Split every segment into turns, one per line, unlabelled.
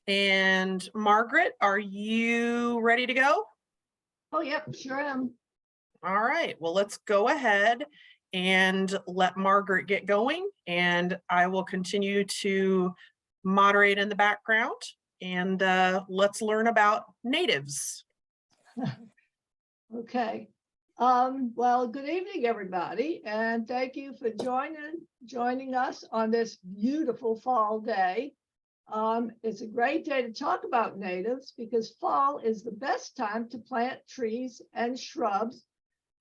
And Margaret, are you ready to go?
Oh, yep, sure am.
All right, well, let's go ahead and let Margaret get going, and I will continue to moderate in the background, and let's learn about natives.
Okay. Well, good evening, everybody, and thank you for joining us on this beautiful fall day. It's a great day to talk about natives because fall is the best time to plant trees and shrubs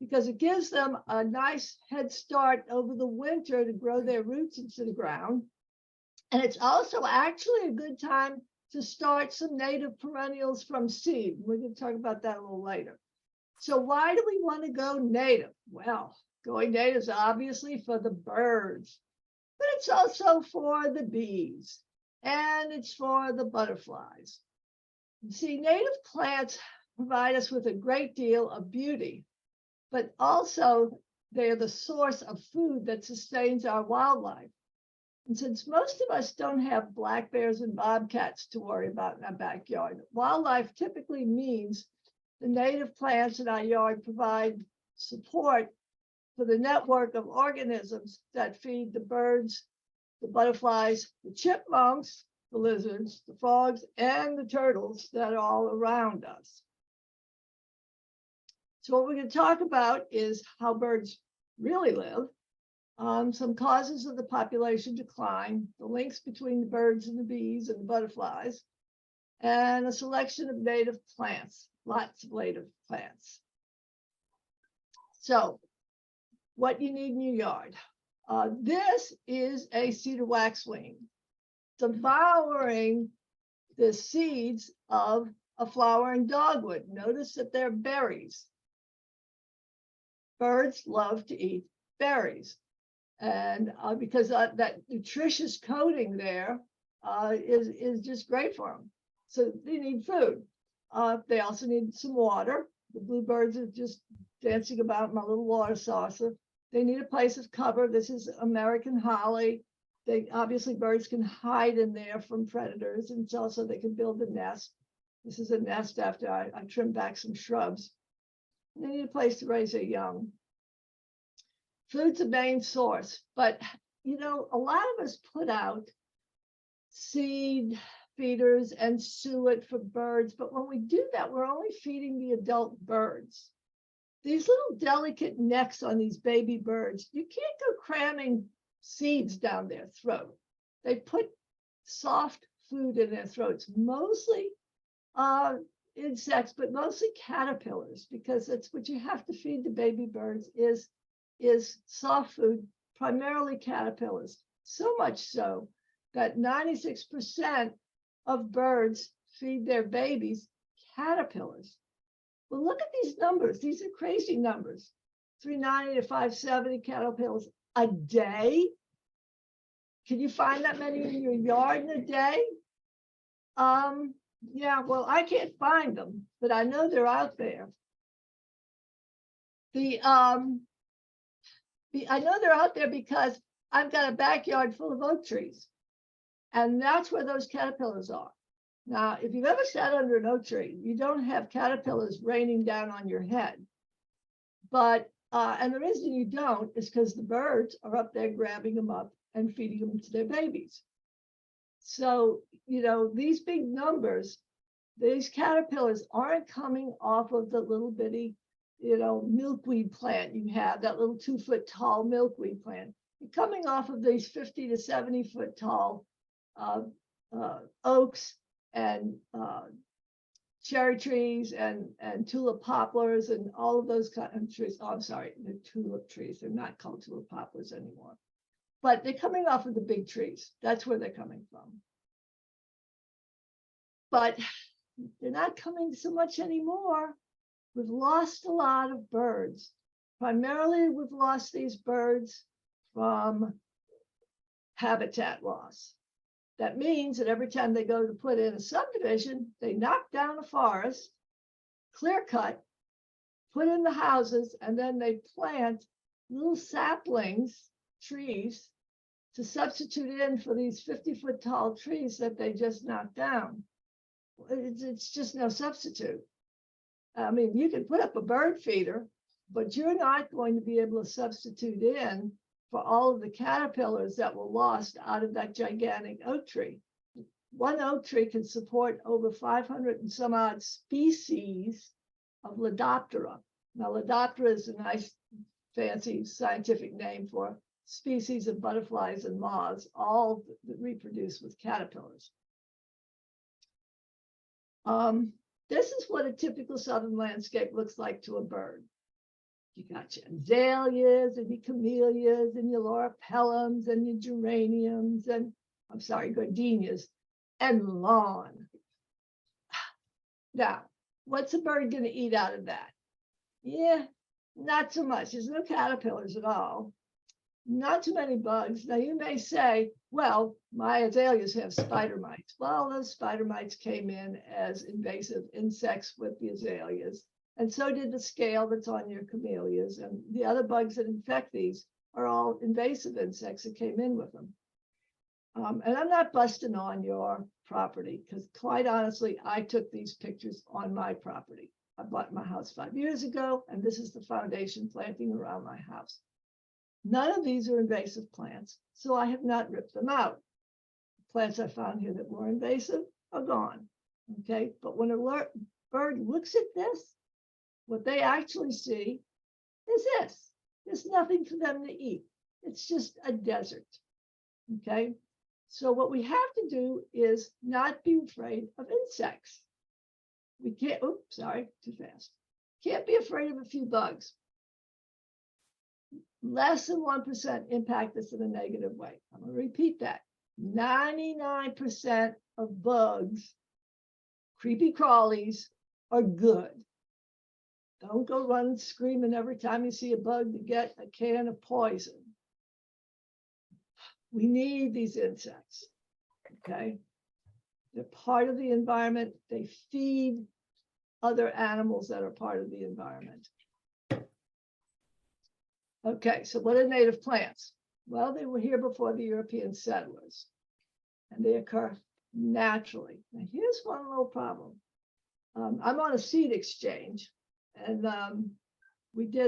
because it gives them a nice head start over the winter to grow their roots into the ground. And it's also actually a good time to start some native perennials from seed. We're going to talk about that a little later. So why do we want to go native? Well, going native is obviously for the birds, but it's also for the bees and it's for the butterflies. You see, native plants provide us with a great deal of beauty, but also they're the source of food that sustains our wildlife. And since most of us don't have black bears and bobcats to worry about in our backyard, wildlife typically means the native plants in our yard provide support for the network of organisms that feed the birds, the butterflies, the chipmunks, the lizards, the frogs, and the turtles that are all around us. So what we're going to talk about is how birds really live, some causes of the population decline, the links between the birds and the bees and the butterflies, and a selection of native plants, lots of native plants. So what you need in your yard. This is a cedar waxwing devouring the seeds of a flowering dogwood. Notice that they're berries. Birds love to eat berries. And because that nutritious coating there is just great for them. So they need food. They also need some water. The bluebirds are just dancing about in my little water saucer. They need a place of cover. This is American holly. Obviously birds can hide in there from predators, and it's also they can build a nest. This is a nest after I trimmed back some shrubs. They need a place to raise their young. Food's the main source, but you know, a lot of us put out seed feeders and suet for birds, but when we do that, we're only feeding the adult birds. These little delicate necks on these baby birds, you can't go cramming seeds down their throat. They put soft food in their throats, mostly insects, but mostly caterpillars, because that's what you have to feed the baby birds is soft food, primarily caterpillars. So much so that 96% of birds feed their babies caterpillars. Well, look at these numbers. These are crazy numbers. 390 to 570 caterpillars a day. Can you find that many in your yard in a day? Yeah, well, I can't find them, but I know they're out there. I know they're out there because I've got a backyard full of oak trees, and that's where those caterpillars are. Now, if you've ever sat under an oak tree, you don't have caterpillars raining down on your head. But, and the reason you don't is because the birds are up there grabbing them up and feeding them to their babies. So, you know, these big numbers, these caterpillars aren't coming off of the little bitty, you know, milkweed plant you have, that little 2-foot tall milkweed plant. You're coming off of these 50 to 70-foot tall oaks and cherry trees and tulip poplars and all of those kind of trees. Oh, I'm sorry, they're tulip trees. They're not called tulip poplars anymore. But they're coming off of the big trees. That's where they're coming from. But they're not coming so much anymore. We've lost a lot of birds. Primarily, we've lost these birds from habitat loss. That means that every time they go to put in a subdivision, they knock down a forest, clear cut, put in the houses, and then they plant little saplings, trees, to substitute in for these 50-foot tall trees that they just knocked down. It's just no substitute. I mean, you can put up a bird feeder, but you're not going to be able to substitute in for all of the caterpillars that were lost out of that gigantic oak tree. One oak tree can support over 500 and some odd species of Lepidoptera. Now, Lepidoptera is a nice, fancy scientific name for species of butterflies and moths, all that reproduce with caterpillars. This is what a typical southern landscape looks like to a bird. You got your azaleas and your camellias and your lauripelums and your geraniums and, I'm sorry, gardenias and lawn. Now, what's a bird going to eat out of that? Yeah, not so much. There's no caterpillars at all. Not too many bugs. Now you may say, well, my azaleas have spider mites. Well, those spider mites came in as invasive insects with the azaleas. And so did the scale that's on your camellias. And the other bugs that infect these are all invasive insects that came in with them. And I'm not busting on your property because quite honestly, I took these pictures on my property. I bought my house 5 years ago, and this is the foundation planting around my house. None of these are invasive plants, so I have not ripped them out. Plants I found here that were invasive are gone, okay? But when a bird looks at this, what they actually see is this. There's nothing for them to eat. It's just a desert, okay? So what we have to do is not be afraid of insects. We can't, oops, sorry, too fast. Can't be afraid of a few bugs. Less than 1% impact us in a negative way. I'm going to repeat that. 99% of bugs, creepy crawlies, are good. Don't go running screaming every time you see a bug to get a can of poison. We need these insects, okay? They're part of the environment. They feed other animals that are part of the environment. Okay, so what are native plants? Well, they were here before the European settlers, and they occur naturally. Now, here's one little problem. I'm on a seed exchange, and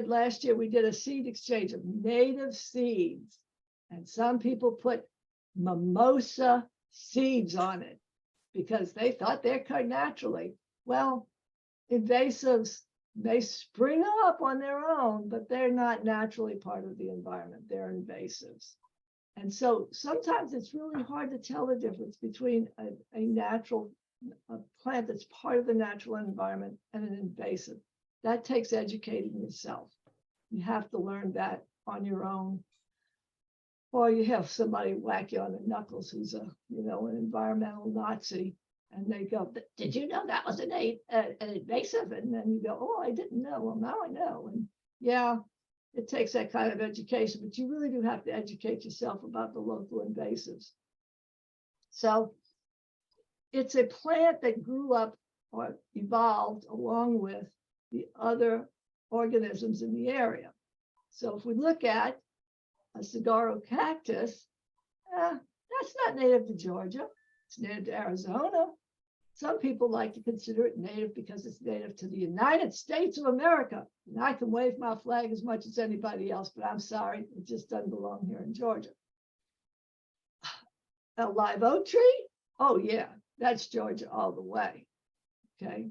last year we did a seed exchange of native seeds, and some people put mimosa seeds on it because they thought they occurred naturally. Well, invasives, they spring up on their own, but they're not naturally part of the environment. They're invasives. And so sometimes it's really hard to tell the difference between a plant that's part of the natural environment and an invasive. That takes educating yourself. You have to learn that on your own. Or you have somebody whack you on the knuckles who's an environmental Nazi. And they go, did you know that was an invasive? And then you go, oh, I didn't know. Well, now I know. And yeah, it takes that kind of education, but you really do have to educate yourself about the local invasives. So it's a plant that grew up or evolved along with the other organisms in the area. So if we look at a saguaro cactus, that's not native to Georgia. It's native to Arizona. Some people like to consider it native because it's native to the United States of America. And I can wave my flag as much as anybody else, but I'm sorry, it just doesn't belong here in Georgia. A live oak tree? Oh yeah, that's Georgia all the way, okay?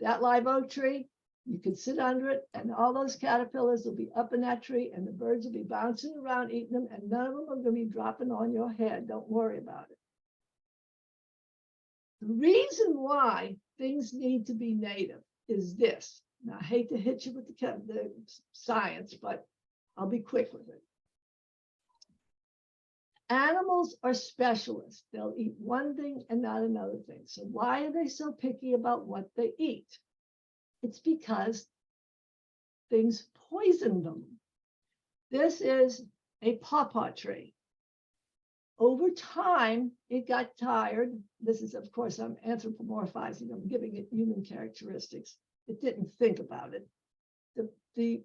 That live oak tree, you can sit under it and all those caterpillars will be up in that tree and the birds will be bouncing around eating them and none of them are gonna be dropping on your head. Don't worry about it. The reason why things need to be native is this. Now, I hate to hit you with the science, but I'll be quick with it. Animals are specialists. They'll eat one thing and not another thing. So why are they so picky about what they eat? It's because things poison them. This is a pawpaw tree. Over time, it got tired. This is, of course, I'm anthropomorphizing. I'm giving it human characteristics. It didn't think about it. The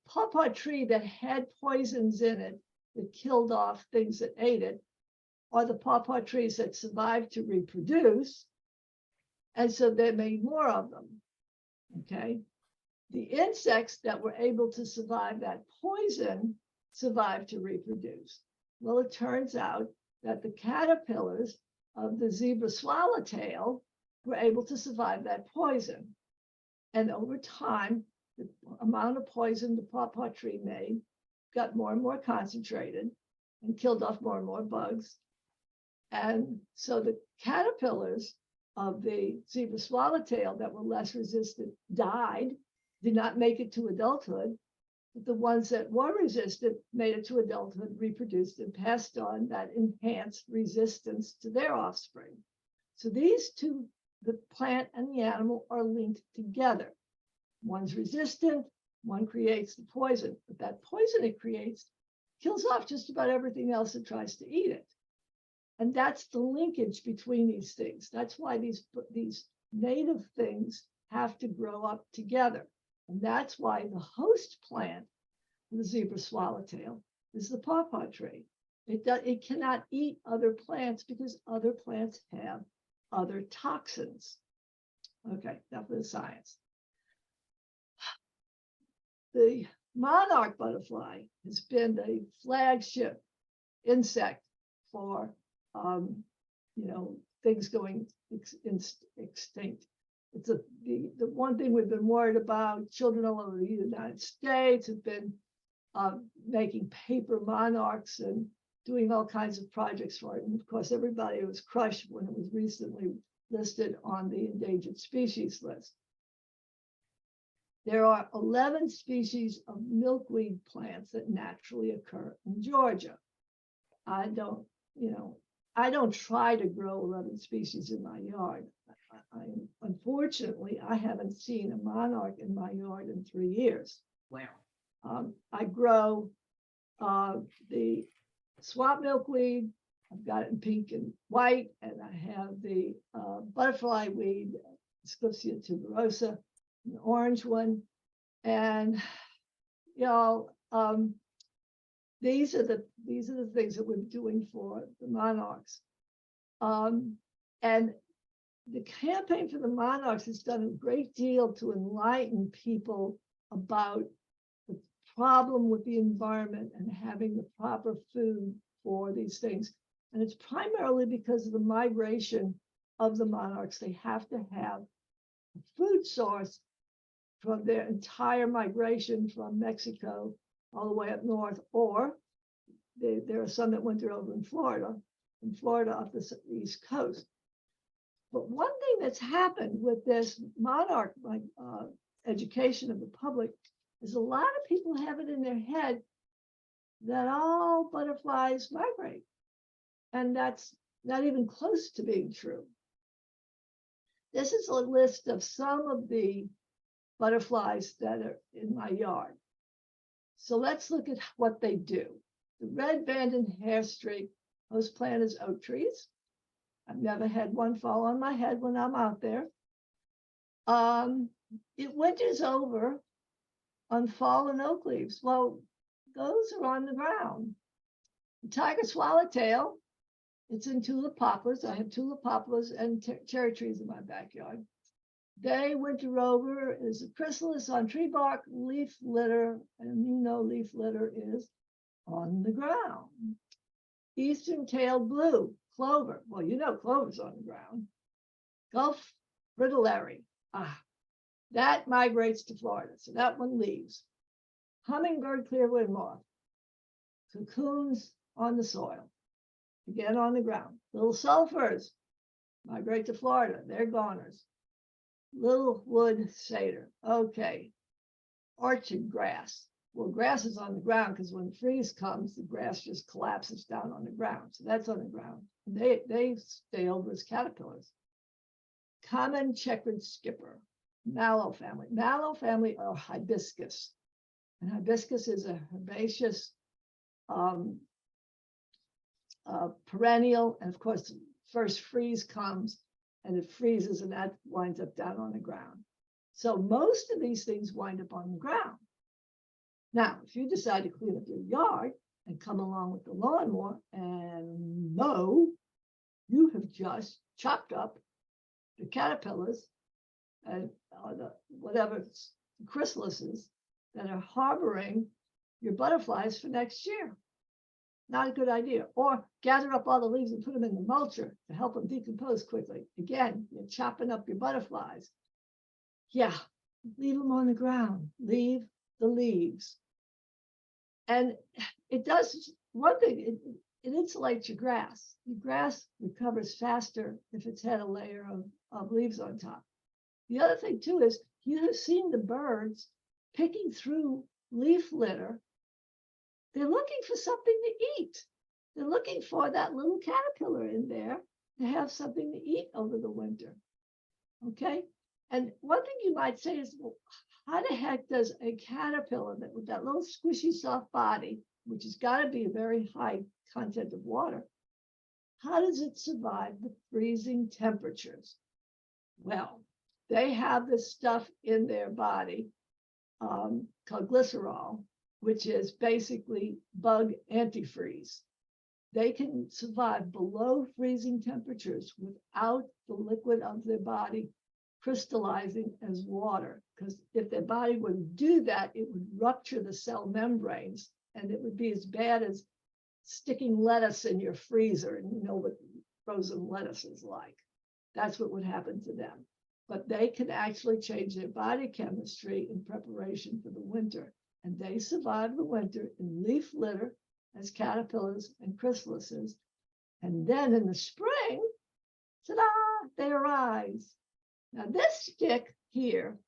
pawpaw tree that had poisons in it that killed off things that ate it are the pawpaw trees that survived to reproduce And so they made more of them. Okay. The insects that were able to survive that poison survived to reproduce. Well, it turns out that the caterpillars of the zebra swallowtail were able to survive that poison. And over time, the amount of poison the pawpaw tree made got more and more concentrated and killed off more and more bugs. And so the caterpillars of the zebra swallowtail that were less resistant died, did not make it to adulthood, but the ones that were resistant made it to adulthood, reproduced, and passed on that enhanced resistance to their offspring. So these two, the plant and the animal, are linked together. One's resistant, one creates the poison, but that poison it creates kills off just about everything else that tries to eat it. And that's the linkage between these things. That's why these native things have to grow up together. And that's why the host plant for the zebra swallowtail is the pawpaw tree. It cannot eat other plants because other plants have other toxins. Okay, enough of the science. The monarch butterfly has been the flagship insect for things going extinct. It's the one thing we've been worried about. Children all over the United States have been making paper monarchs and doing all kinds of projects for it. And of course, everybody was crushed when it was recently listed on the endangered species list. There are 11 species of milkweed plants that naturally occur in Georgia. I don't try to grow 11 species in my yard. Unfortunately, I haven't seen a monarch in my yard in 3 years.
Wow.
I grow the swamp milkweed. I've got it in pink and white, and I have the butterfly weed, Scotia tuberosa, an orange one, and these are the things that we're doing for the monarchs, and the campaign for the monarchs has done a great deal to enlighten people about the problem with the environment and having the proper food for these things. And it's primarily because of the migration of the monarchs. They have to have a food source from their entire migration from Mexico all the way up north, or there are some that winter over in Florida up the East Coast. But one thing that's happened with this monarch education of the public is a lot of people have it in their head that all butterflies migrate. And that's not even close to being true. This is a list of some of the butterflies that are in my yard. So let's look at what they do. The red banded hairstreak host plant is oak trees. I've never had one fall on my head when I'm out there. It winters over on fallen oak leaves. Well, those are on the ground. The tiger swallowtail, it's in tulip poplars. I have tulip poplars and cherry trees in my backyard. They winter over as a chrysalis on tree bark, leaf litter, and leaf litter is on the ground. Eastern tailed blue, clover. Well, clover's on the ground. Gulf fritillary. That migrates to Florida, so that one leaves. Hummingbird clearwood moth. Cocoons on the soil. Again on the ground. Little sulfurs migrate to Florida. They're goners. Little wood satyr. Okay. Orchard grass. Well, grass is on the ground because when freeze comes, the grass just collapses down on the ground. So that's on the ground. They stay over as caterpillars. Common checkered skipper. Mallow family. Mallow family are hibiscus. And hibiscus is a herbaceous perennial. And of course, the first freeze comes and it freezes and that winds up down on the ground. So most of these things wind up on the ground. Now, if you decide to clean up your yard and come along with the lawnmower and mow, you have just chopped up the caterpillars and the whatever chrysalises that are harboring your butterflies for next year. Not a good idea. Or gather up all the leaves and put them in the mulcher to help them decompose quickly. Again, you're chopping up your butterflies. Yeah, leave them on the ground. Leave the leaves. And it does one thing, it insulates your grass. Your grass recovers faster if it's had a layer of leaves on top. The other thing too is you have seen the birds picking through leaf litter. They're looking for something to eat. They're looking for that little caterpillar in there to have something to eat over the winter. Okay. And one thing you might say is, well, how the heck does a caterpillar that with that little squishy soft body, which has got to be a very high content of water, how does it survive the freezing temperatures? Well, they have this stuff in their body called glycerol, which is basically bug antifreeze. They can survive below freezing temperatures without the liquid of their body crystallizing as water, because if their body would do that, it would rupture the cell membranes, and it would be as bad as sticking lettuce in your freezer, and you know what frozen lettuce is like. That's what would happen to them. But they can actually change their body chemistry in preparation for the winter, and they survive the winter in leaf litter as caterpillars and chrysalises, and then in the spring, ta-da, they arise. Now this stick here,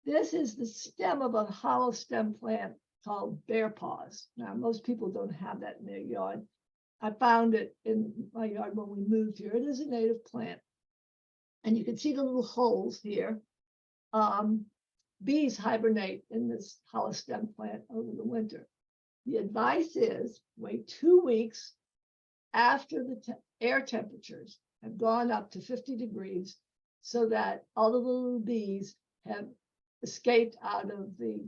this is the stem of a hollow stem plant called bear paws. Now most people don't have that in their yard. I found it in my yard when we moved here. It is a native plant. And you can see the little holes here. Bees hibernate in this hollow stem plant over the winter. The advice is wait 2 weeks after the air temperatures have gone up to 50 degrees so that all the little bees have escaped out of the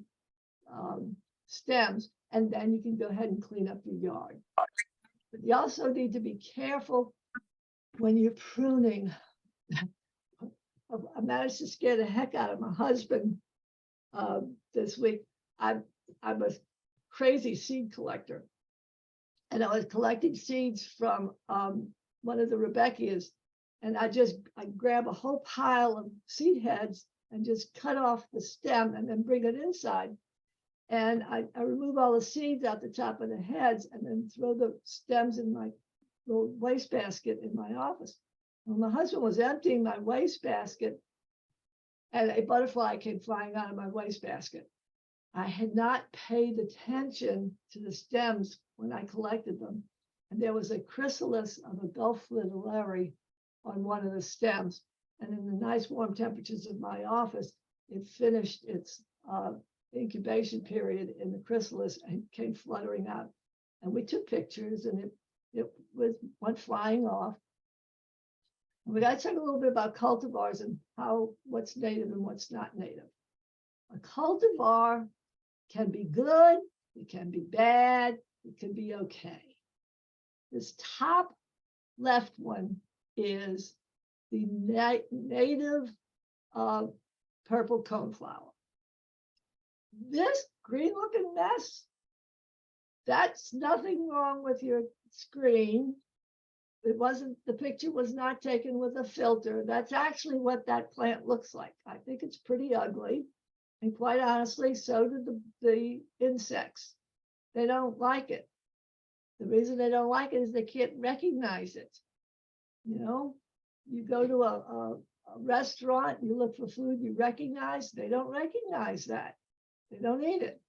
stems, and then you can go ahead and clean up your yard. But you also need to be careful when you're pruning. I managed to scare the heck out of my husband this week. I'm a crazy seed collector, and I was collecting seeds from one of the Rebeckias, and I grab a whole pile of seed heads and just cut off the stem and then bring it inside. And I remove all the seeds out the top of the heads and then throw the stems in my little wastebasket in my office. When my husband was emptying my wastebasket, and a butterfly came flying out of my wastebasket. I had not paid attention to the stems when I collected them. And there was a chrysalis of a Gulf fritillary on one of the stems. And in the nice warm temperatures of my office, it finished its incubation period in the chrysalis and came fluttering out. And we took pictures, and it went flying off. And we got to talk a little bit about cultivars and what's native and what's not native. A cultivar can be good, it can be bad, it can be okay. This top left one is the native purple coneflower. This green looking mess, that's nothing wrong with your screen. The picture was not taken with a filter. That's actually what that plant looks like. I think it's pretty ugly. And quite honestly, so do the insects. They don't like it. The reason they don't like it is they can't recognize it. You know, you go to a restaurant, you look for food you recognize, they don't recognize that. They don't eat it.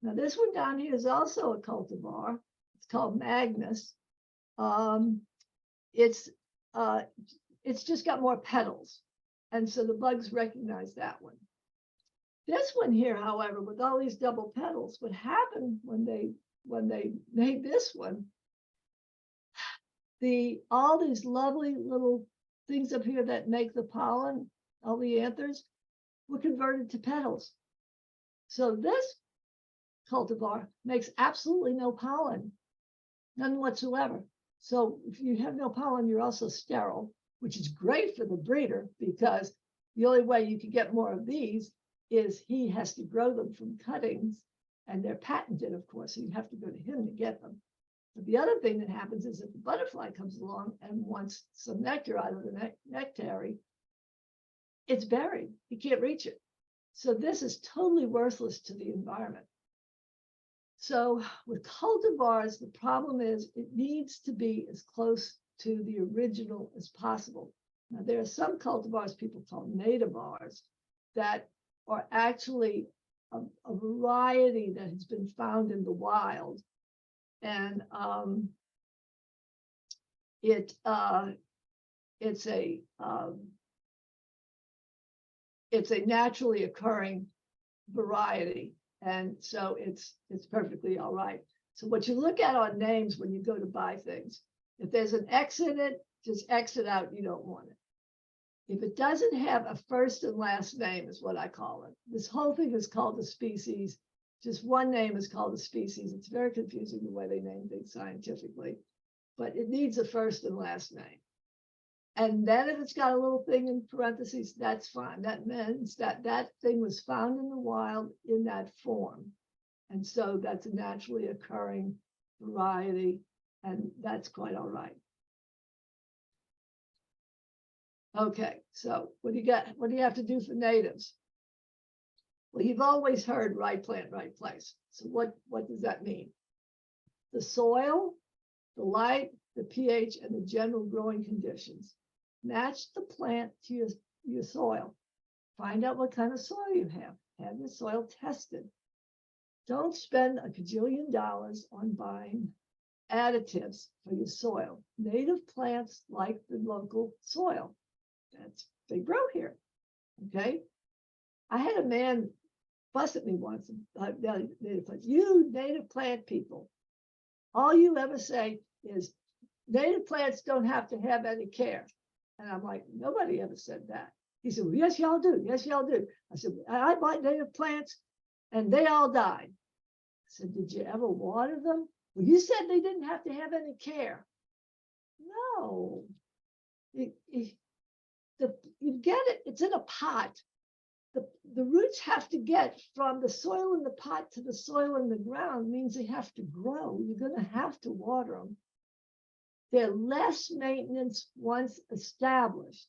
Now this one down here is also a cultivar. It's called Magnus. It's just got more petals. And so the bugs recognize that one. This one here, however, with all these double petals, what happened when they made this one, all these lovely little things up here that make the pollen, all the anthers, were converted to petals. So this cultivar makes absolutely no pollen, none whatsoever. So if you have no pollen, you're also sterile. which is great for the breeder because the only way you can get more of these is he has to grow them from cuttings, and they're patented, of course, so you have to go to him to get them. But the other thing that happens is if the butterfly comes along and wants some nectar out of the nectary, it's buried. You can't reach it. So this is totally worthless to the environment. So with cultivars, the problem is it needs to be as close to the original as possible. Now, there are some cultivars people call nativars that are actually a variety that has been found in the wild. And it's a naturally occurring variety. And so it's perfectly all right. So what you look at on names when you go to buy things, if there's an X in it, just X it out, you don't want it. If it doesn't have a first and last name is what I call it. This whole thing is called a species. Just one name is called a species. It's very confusing the way they name things scientifically, but it needs a first and last name. And then if it's got a little thing in parentheses, that's fine. That means that that thing was found in the wild in that form. And so that's a naturally occurring variety, and that's quite all right. Okay, so what do you got? What do you have to do for natives? Well, you've always heard right plant, right place. So what does that mean? The soil, the light, the pH, and the general growing conditions. Match the plant to your soil. Find out what kind of soil you have. Have your soil tested. Don't spend a gajillion dollars on buying additives for your soil. Native plants like the local soil. They grow here. Okay. I had a man fuss at me once. Native plants. You native plant people, all you ever say is native plants don't have to have any care. And I'm like, nobody ever said that. He said, well, yes, y'all do. Yes, y'all do. I said, I bought native plants and they all died. I said, did you ever water them? Well, you said they didn't have to have any care. No. You get it. It's in a pot. The roots have to get from the soil in the pot to the soil in the ground, means they have to grow. You're going to have to water them. They're less maintenance once established.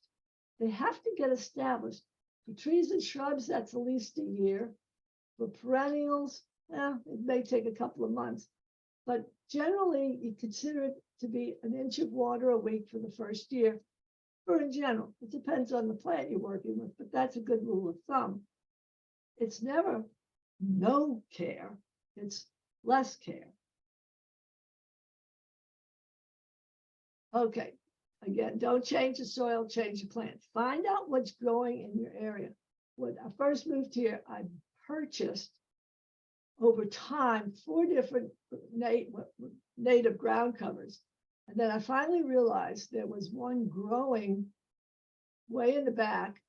They have to get established. For trees and shrubs, that's at least a year. For perennials, it may take a couple of months. But generally, you consider it to be an inch of water a week for the first year. Or in general, it depends on the plant you're working with, but that's a good rule of thumb. It's never no care, it's less care. Okay, again, don't change the soil, change the plant. Find out what's growing in your area. When I first moved here, I purchased over time 4 different native ground covers. And then I finally realized there was one growing way in the back,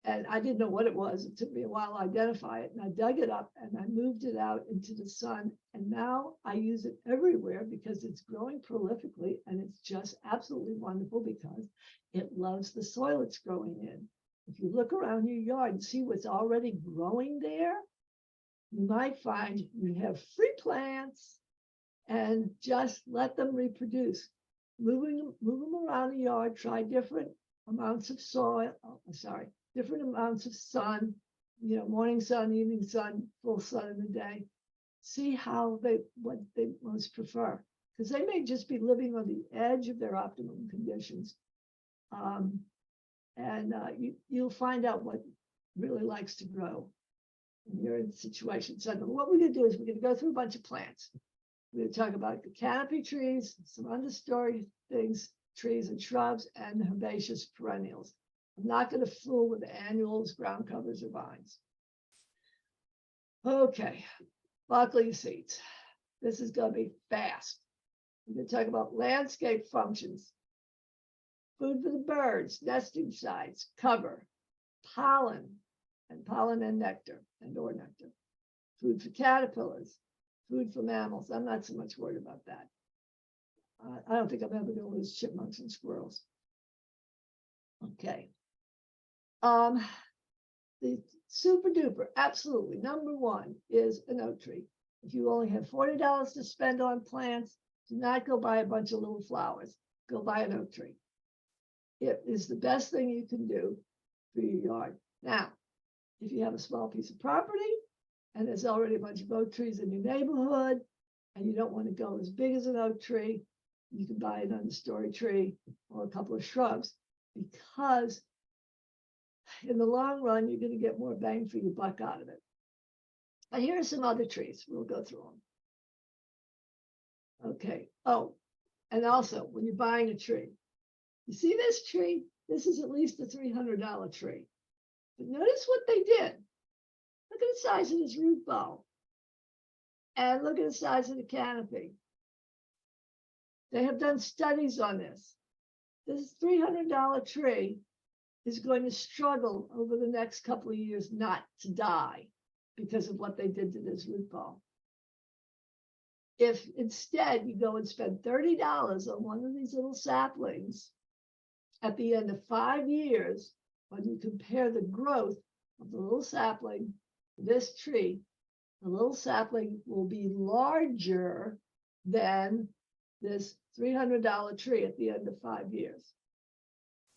and I didn't know what it was. It took me a while to identify it, and I dug it up and I moved it out into the sun. And now I use it everywhere because it's growing prolifically, and it's just absolutely wonderful because it loves the soil it's growing in. If you look around your yard and see what's already growing there, you might find you have free plants, and just let them reproduce. Move them around the yard, try different amounts of soil, different amounts of sun, morning sun, evening sun, full sun in the day. See what they most prefer. Because they may just be living on the edge of their optimum conditions. You'll find out what really likes to grow when you're in the situation. So what we're going to do is we're going to go through a bunch of plants. We're going to talk about the canopy trees, some understory things, trees and shrubs, and the herbaceous perennials. I'm not going to fool with annuals, ground covers, or vines. Okay, buckle your seats. This is going to be fast. We're going to talk about landscape functions, food for the birds, nesting sites, cover, pollen and nectar, or nectar, food for caterpillars, food for mammals. I'm not so much worried about that. I don't think I'm ever going to lose chipmunks and squirrels. Okay. The super duper, absolutely number one is an oak tree. If you only have $40 to spend on plants, do not go buy a bunch of little flowers. Go buy an oak tree. It is the best thing you can do for your yard. Now, if you have a small piece of property and there's already a bunch of oak trees in your neighborhood and you don't want to go as big as an oak tree, you can buy an understory tree or a couple of shrubs, because in the long run, you're going to get more bang for your buck out of it. And here are some other trees. We'll go through them. Okay. Oh, and also when you're buying a tree, you see this tree? This is at least a $300 tree. But notice what they did. Look at the size of this root ball. And look at the size of the canopy. They have done studies on this. This $300 tree is going to struggle over the next couple of years not to die because of what they did to this root ball. If instead you go and spend $30 on one of these little saplings, at the end of 5 years, when you compare the growth of the little sapling to this tree, the little sapling will be larger than this $300 tree at the end of 5 years.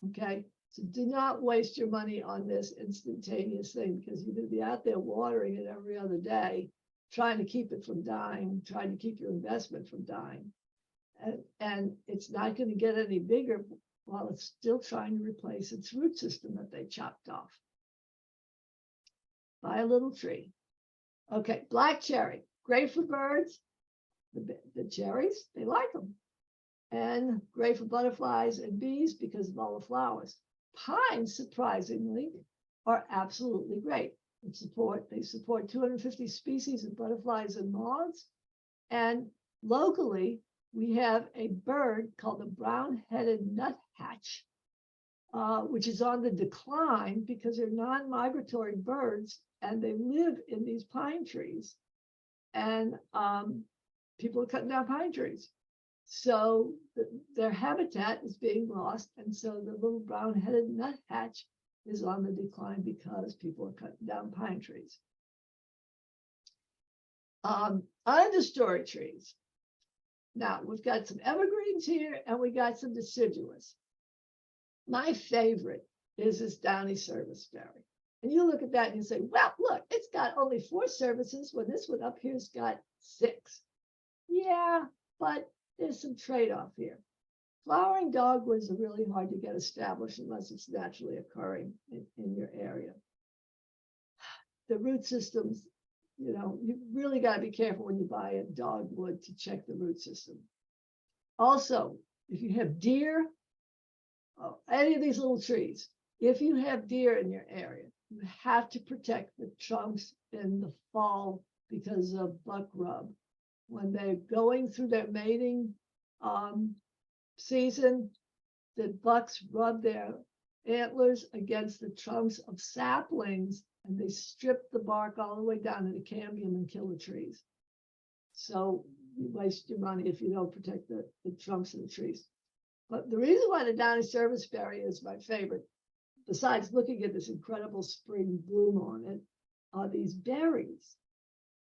Okay, so do not waste your money on this instantaneous thing, because you're going to be out there watering it every other day, trying to keep it from dying, trying to keep your investment from dying. And it's not going to get any bigger while it's still trying to replace its root system that they chopped off. Buy a little tree. Okay, black cherry, great for birds. The cherries, they like them. And great for butterflies and bees because of all the flowers. Pines, surprisingly, are absolutely great. They support 250 species of butterflies and moths. And locally, we have a bird called the brown-headed nuthatch, which is on the decline because they're non-migratory birds and they live in these pine trees. And people are cutting down pine trees. So their habitat is being lost. And so the little brown-headed nuthatch is on the decline because people are cutting down pine trees. Understory trees. Now, we've got some evergreens here and we got some deciduous. My favorite is this downy serviceberry. And you look at that and you say, well, look, it's got only 4 services when this one up here's got 6. Yeah, but there's some trade-off here. Flowering dogwoods are really hard to get established unless it's naturally occurring in your area. The root systems, you really got to be careful when you buy a dogwood to check the root system. Also, if you have deer, any of these little trees, if you have deer in your area, you have to protect the trunks in the fall because of buck rub. When they're going through their mating season, the bucks rub their antlers against the trunks of saplings and they strip the bark all the way down to the cambium and kill the trees. So you waste your money if you don't protect the trunks of the trees. But the reason why the downy serviceberry is my favorite, besides looking at this incredible spring bloom on it, are these berries.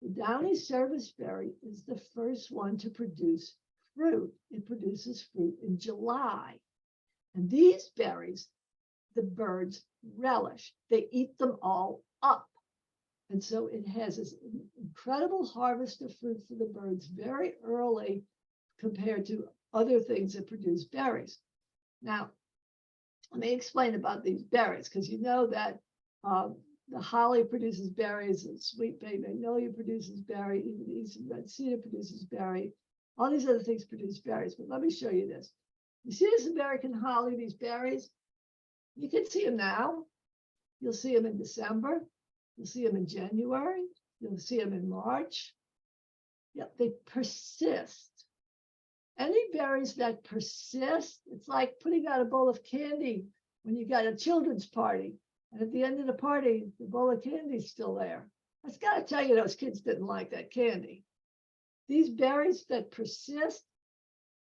The downy serviceberry is the first one to produce fruit. It produces fruit in July. And these berries, the birds relish. They eat them all up. And so it has this incredible harvest of fruit for the birds very early compared to other things that produce berries. Now, let me explain about these berries, because you know that the holly produces berries, and sweet bay magnolia produces berry, even the eastern red cedar produces berry. All these other things produce berries, but let me show you this. You see this American holly, these berries? You can see them now. You'll see them in December. You'll see them in January. You'll see them in March. Yep, they persist. Any berries that persist, it's like putting out a bowl of candy when you got a children's party. And at the end of the party, the bowl of candy is still there. I just got to tell you, those kids didn't like that candy. These berries that persist,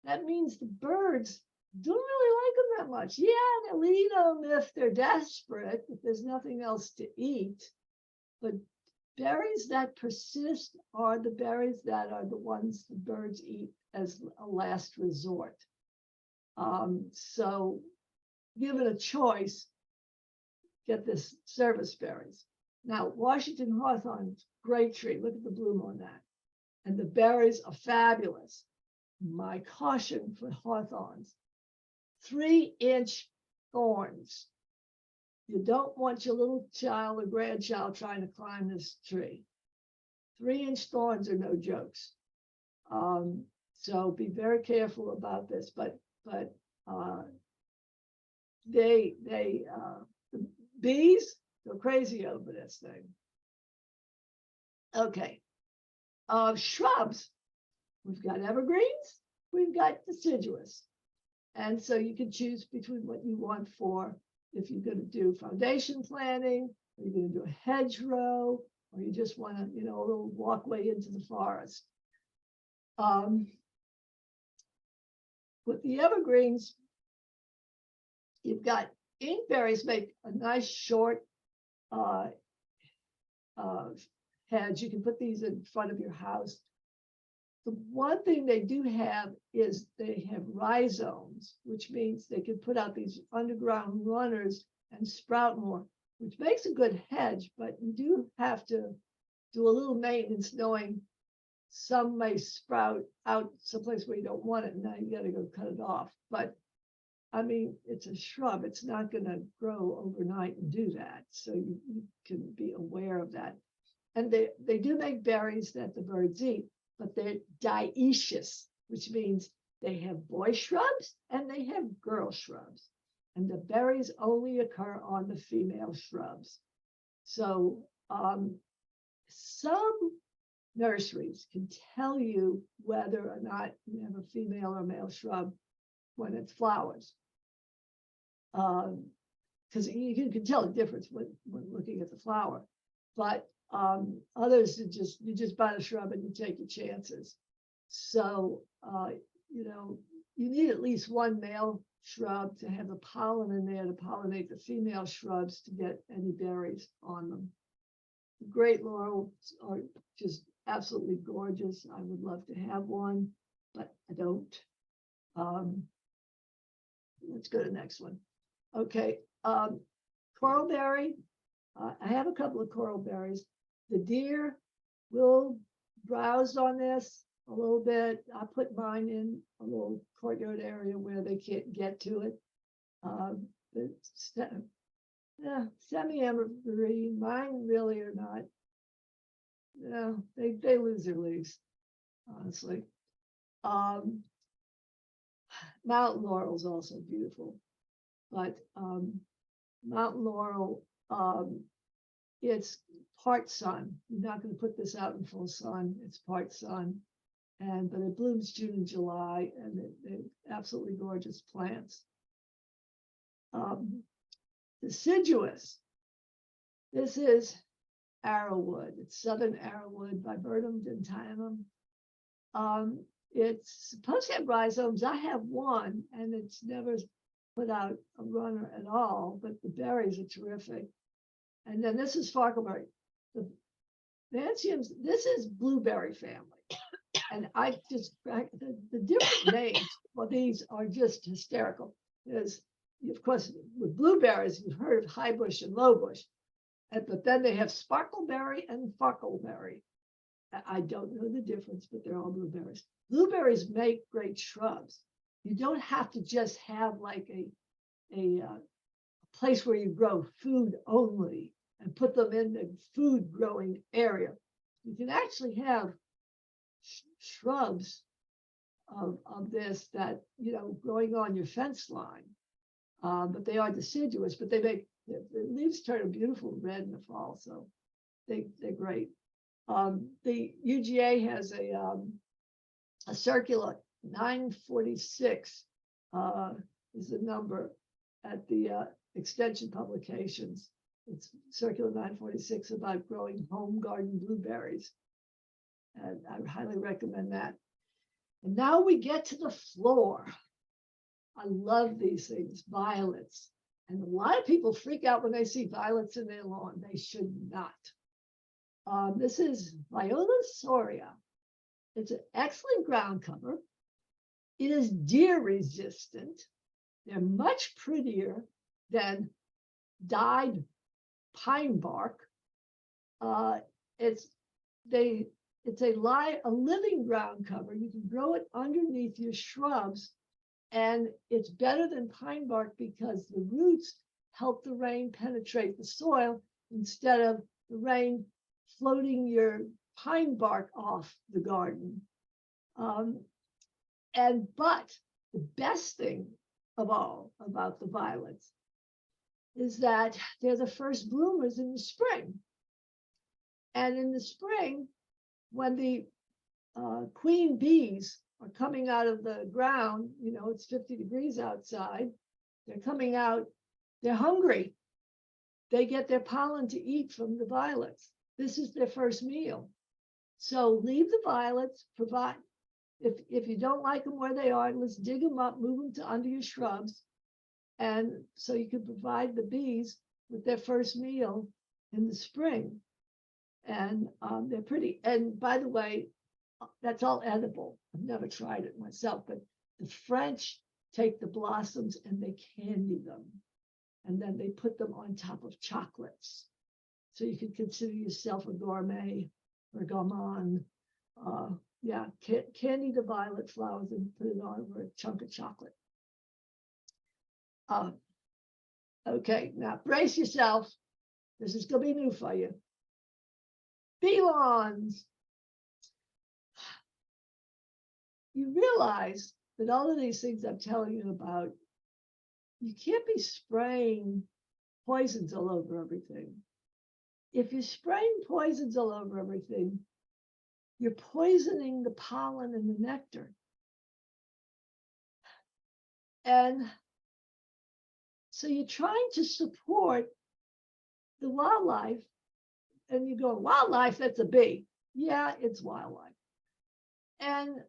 that means the birds don't really like them that much. Yeah, they'll eat them if they're desperate, if there's nothing else to eat. But berries that persist are the berries that are the ones the birds eat as a last resort. So given a choice, get this service berries. Now, Washington hawthorn, great tree. Look at the bloom on that. And the berries are fabulous. My caution for hawthorns, 3-inch thorns. You don't want your little child or grandchild trying to climb this tree. 3-inch thorns are no jokes. So be very careful about this, but the bees go crazy over this thing. Okay, shrubs. We've got evergreens, we've got deciduous. And so you can choose between what you want for, if you're going to do foundation planting, or you're going to do a hedgerow, or you just want to, a little walkway into the forest. With the evergreens, you've got inkberries make a nice short hedge. You can put these in front of your house. The one thing they do have is they have rhizomes, which means they can put out these underground runners and sprout more, which makes a good hedge, but you do have to do a little maintenance, knowing some may sprout out someplace where you don't want it, and now you got to go cut it off. But I mean, it's a shrub. It's not going to grow overnight and do that. So you can be aware of that. And they do make berries that the birds eat, but they're dioecious, which means they have boy shrubs and they have girl shrubs. And the berries only occur on the female shrubs. So some nurseries can tell you whether or not you have a female or male shrub when it flowers. Because you can tell the difference when looking at the flower. But others, you just buy the shrub and you take your chances. So, you need at least one male shrub to have the pollen in there to pollinate the female shrubs to get any berries on them. Great laurels are just absolutely gorgeous. I would love to have one, but I don't. Let's go to the next one. Okay, coralberry. I have a couple of coral berries. The deer will browse on this a little bit. I put mine in a little courtyard area where they can't get to it. Semi-evergreen, mine really are not. No, they lose their leaves, honestly. Mountain laurel is also beautiful, but mountain laurel, it's part sun. You're not going to put this out in full sun. It's part sun, but it blooms June and July, and they're absolutely gorgeous plants. Deciduous. This is arrowwood. It's southern arrowwood, Viburnum dentinum. It's supposed to have rhizomes. I have one, and it's never put out a runner at all, but the berries are terrific. And then this is farkleberry. The Vansiums, this is blueberry family. And I just, the different names for these are just hysterical. There's, of course, with blueberries, you've heard of high bush and low bush. But then they have sparkleberry and farkleberry. I don't know the difference, but they're all blueberries. Blueberries make great shrubs. You don't have to just have like a place where you grow food only and put them in the food growing area. You can actually have shrubs of this that, growing on your fence line, but they are deciduous, but they make, the leaves turn a beautiful red in the fall, so they're great. The UGA has a circular 946 is the number at the extension publications. It's circular 946 about growing home garden blueberries. And I highly recommend that. And now we get to the floor. I love these things, violets. And a lot of people freak out when they see violets in their lawn. They should not. This is Viola Soria. It's an excellent ground cover. It is deer resistant. They're much prettier than dyed pine bark. It's a living ground cover. You can grow it underneath your shrubs, and it's better than pine bark because the roots help the rain penetrate the soil instead of the rain floating your pine bark off the garden. But the best thing of all about the violets is that they're the first bloomers in the spring. And in the spring, when the queen bees are coming out of the ground, you know, it's 50 degrees outside, they're coming out, they're hungry. They get their pollen to eat from the violets. This is their first meal. So leave the violets, provide, if you don't like them where they are, let's dig them up, move them to under your shrubs. And so you can provide the bees with their first meal in the spring. And they're pretty. And by the way, that's all edible. I've never tried it myself, but the French take the blossoms and they candy them. And then they put them on top of chocolates. So you can consider yourself a gourmet or gourmand. Yeah, candy the violet flowers and put it on over a chunk of chocolate. Okay, now brace yourself. This is going to be new for you. Bee lawns. You realize that all of these things I'm telling you about, you can't be spraying poisons all over everything. If you're spraying poisons all over everything, you're poisoning the pollen and the nectar. And so you're trying to support the wildlife, and you go, wildlife, that's a bee. Yeah, it's wildlife. And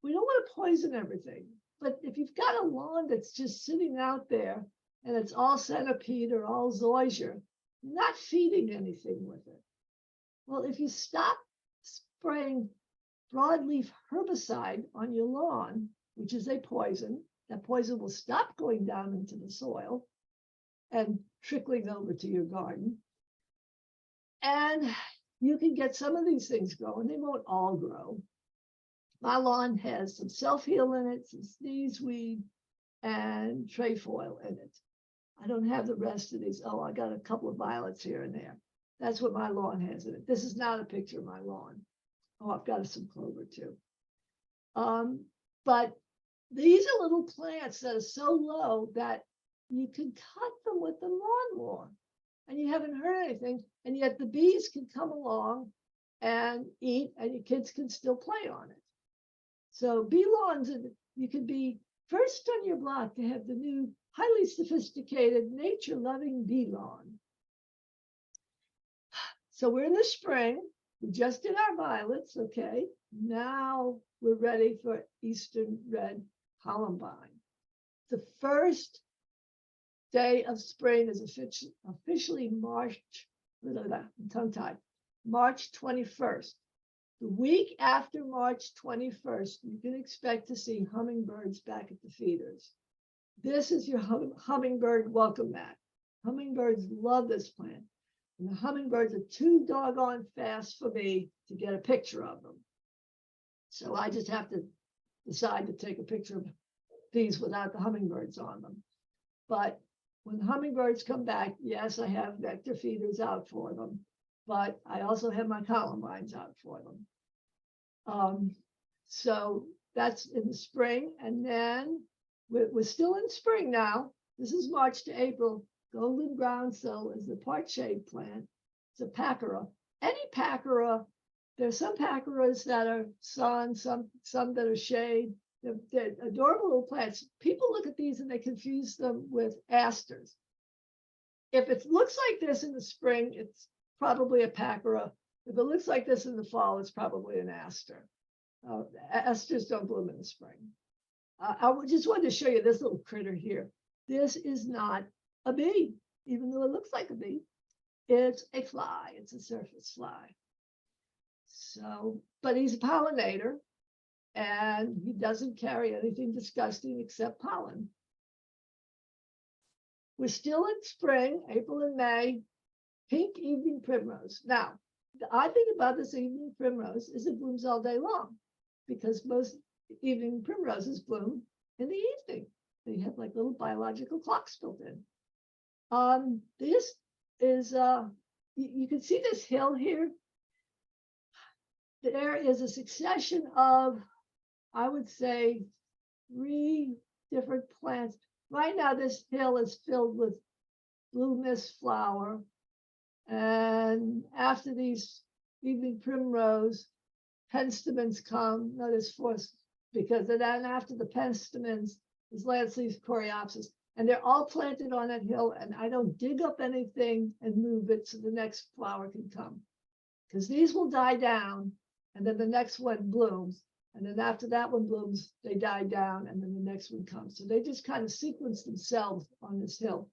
we don't want to poison everything. But if you've got a lawn that's just sitting out there and it's all centipede or all zoysia, you're not feeding anything with it. Well, if you stop spraying broadleaf herbicide on your lawn, which is a poison, that poison will stop going down into the soil and trickling over to your garden. And you can get some of these things growing. They won't all grow. My lawn has some self-heal in it, some sneezeweed, and trefoil in it. I don't have the rest of these. Oh, I got a couple of violets here and there. That's what my lawn has in it. This is not a picture of my lawn. Oh, I've got some clover too. But these are little plants that are so low that you can cut them with the lawnmower and you haven't heard anything. And yet the bees can come along and eat and your kids can still play on it. So bee lawns, you could be first on your block to have the new highly sophisticated nature-loving bee lawn. So we're in the spring. We just did our violets, okay? Now we're ready for Eastern red columbine. The first day of spring is officially March 21st. The week after March 21st, you can expect to see hummingbirds back at the feeders. This is your hummingbird welcome mat. Hummingbirds love this plant. And the hummingbirds are too doggone fast for me to get a picture of them. So I just have to decide to take a picture of these without the hummingbirds on them. But when the hummingbirds come back, yes, I have vector feeders out for them, but I also have my columbines out for them. So that's in the spring. And then we're still in spring now. This is March to April. Golden groundsel is the part shade plant. It's a pachyra. Any pachyra, there's some pachyras that are sun, some that are shade. They're adorable little plants. People look at these and they confuse them with asters. If it looks like this in the spring, it's probably a pachyra. If it looks like this in the fall, it's probably an aster. Asters don't bloom in the spring. Just wanted to show you this little critter here. This is not a bee, even though it looks like a bee. It's a fly. It's a surface fly. So, but he's a pollinator, and he doesn't carry anything disgusting except pollen. We're still in spring, April and May, pink evening primrose. Now, the odd thing about this evening primrose is it blooms all day long, because most evening primroses bloom in the evening. They have like little biological clocks built in. This is, you can see this hill here. There is a succession of, I would say, 3 different plants. Right now, this hill is filled with blue mist flower. And after these evening primrose, penstemons come, notice force, because then after the penstemons is lance leaf coreopsis. And they're all planted on that hill, and I don't dig up anything and move it so the next flower can come. Because these will die down, and then the next one blooms. And then after that one blooms, they die down, and then the next one comes. So they just kind of sequence themselves on this hill.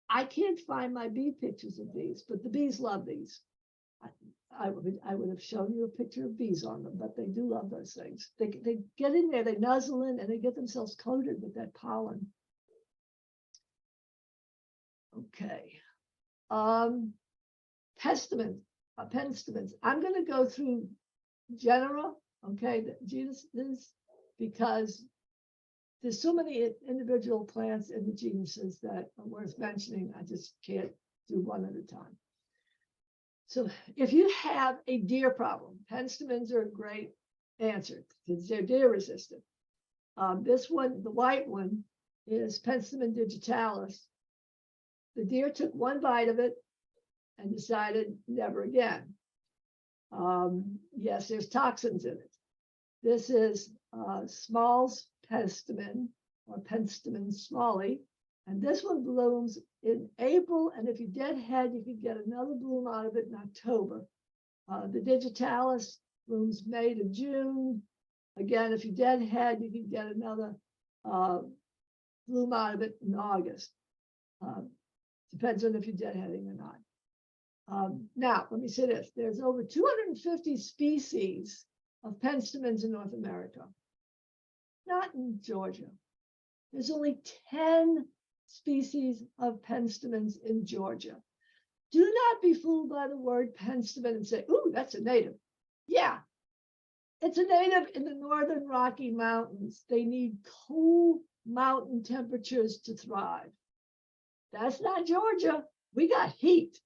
I can't find my bee pictures of these, but the bees love these. I would have shown you a picture of bees on them, but they do love those things. They get in there, they nuzzle in, and they get themselves coated with that pollen. Okay. Penstemons. I'm going to go through genera, okay, the genuses, because there's so many individual plants in the genuses that are worth mentioning. I just can't do one at a time. So if you have a deer problem, penstemons are a great answer because they're deer resistant. This one, the white one, is Penstemon digitalis. The deer took one bite of it and decided never again. Yes, there's toxins in it. This is Small's penstemon, or Penstemon smallie, and this one blooms in April, and if you deadhead, you can get another bloom out of it in October. The digitalis blooms May to June. Again, if you deadhead, you can get another bloom out of it in August. Depends on if you're deadheading or not. Now, let me say this. There's over 250 species of penstemons in North America. Not in Georgia. There's only 10 species of penstemons in Georgia. Do not be fooled by the word penstemon and say, ooh, that's a native. Yeah, it's a native in the northern Rocky Mountains. They need cool mountain temperatures to thrive. That's not Georgia. We got heat.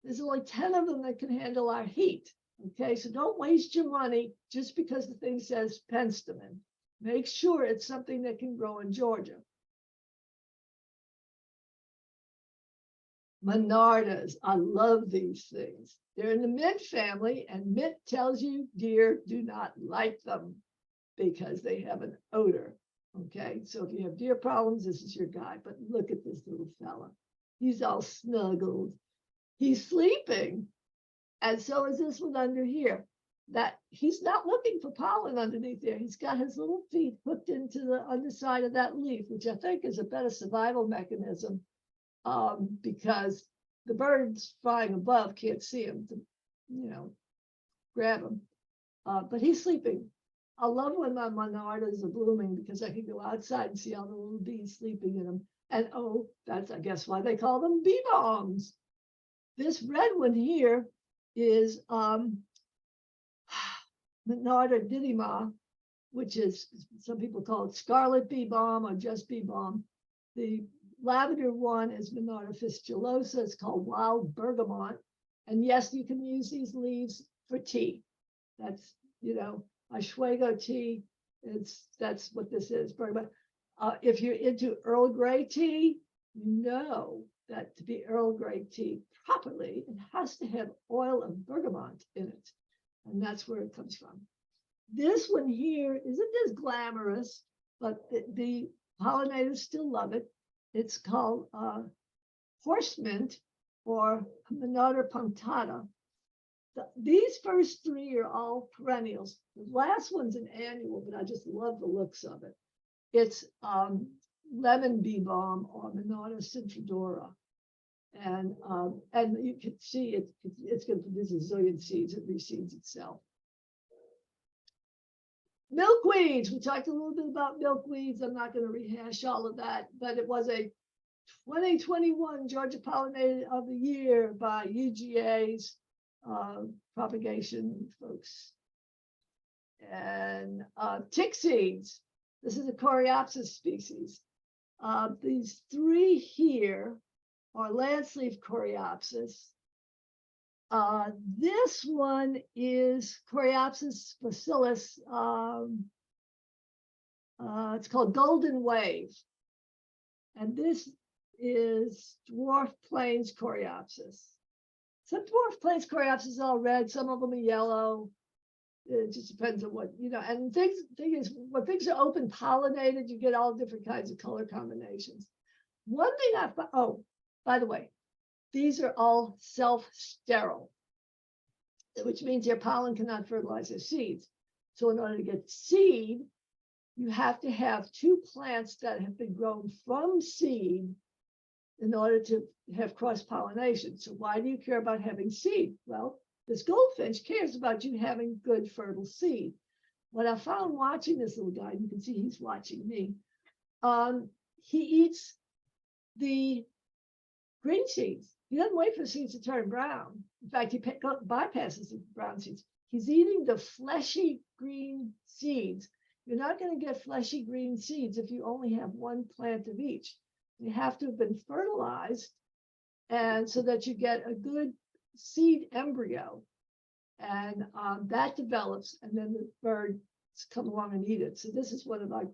There's only 10 of them that can handle our heat. Okay, so don't waste your money just because the thing says penstemon. Make sure it's something that can grow in Georgia. Monardas, I love these things. They're in the mint family, and mint tells you deer do not like them because they have an odor. Okay, so if you have deer problems, this is your guy. But look at this little fella. He's all snuggled. He's sleeping. And so is this one under here. That he's not looking for pollen underneath there. He's got his little feet hooked into the underside of that leaf, which I think is a better survival mechanism, because the birds flying above can't see him to, grab him. But he's sleeping. I love when my monardas are blooming because I can go outside and see all the little bees sleeping in them. And oh, that's, I guess, why they call them bee bombs. This red one here is Monarda didyma, which is, some people call it scarlet bee balm or just bee balm. The lavender one is Monarda fistulosa. It's called wild bergamot. And yes, you can use these leaves for tea. That's, Oswego tea. That's what this is, bergamot. If you're into Earl Grey tea, you know that to be Earl Grey tea properly, it has to have oil of bergamot in it. And that's where it comes from. This one here isn't as glamorous, but the pollinators still love it. It's called horse mint, or Monarda punctata. These first three are all perennials. The last one's an annual, but I just love the looks of it. It's lemon bee balm or Monarda cintrodora. And you can see it's going to produce a zillion seeds. It reseeds itself. Milkweeds. We talked a little bit about milkweeds. I'm not going to rehash all of that, but it was a 2021 Georgia Pollinator of the Year by UGA's propagation folks. And tick seeds. This is a Coreopsis species. These three here are landsleaf Coreopsis. This one is Coreopsis bacillus. It's called Golden Wave. And this is dwarf plains Coreopsis. Some dwarf plains Coreopsis are all red, some of them are yellow. It just depends on what, and thing is, when things are open pollinated, you get all different kinds of color combinations. One thing I found, oh, by the way, these are all self-sterile, which means their pollen cannot fertilize their seeds. So in order to get seed, you have to have two plants that have been grown from seed in order to have cross-pollination. So why do you care about having seed? Well, this goldfinch cares about you having good fertile seed. What I found watching this little guy, you can see he's watching me, he eats the green seeds. He doesn't wait for the seeds to turn brown. In fact, he bypasses the brown seeds. He's eating the fleshy green seeds. You're not going to get fleshy green seeds if you only have one plant of each. They have to have been fertilized, and so that you get a good seed embryo, and that develops, and then the birds come along and eat it. So this is one of my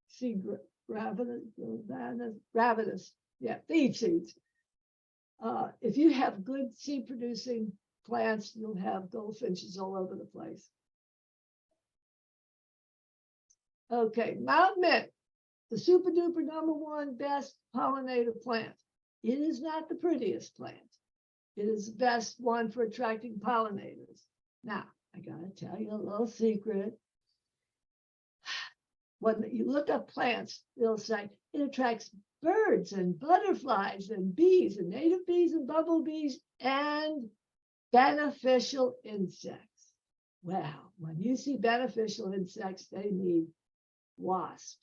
seed gravidas. Yeah, they eat seeds. If you have good seed producing plants, you'll have goldfinches all over the place. Okay, Mount Mint, the super duper #1 best pollinator plant. It is not the prettiest plant. It is the best one for attracting pollinators. Now, I gotta tell you a little secret. When you look up plants, it'll say it attracts birds and butterflies and bees and native bees and bumblebees and beneficial insects. Well, when you see beneficial insects, they need wasps.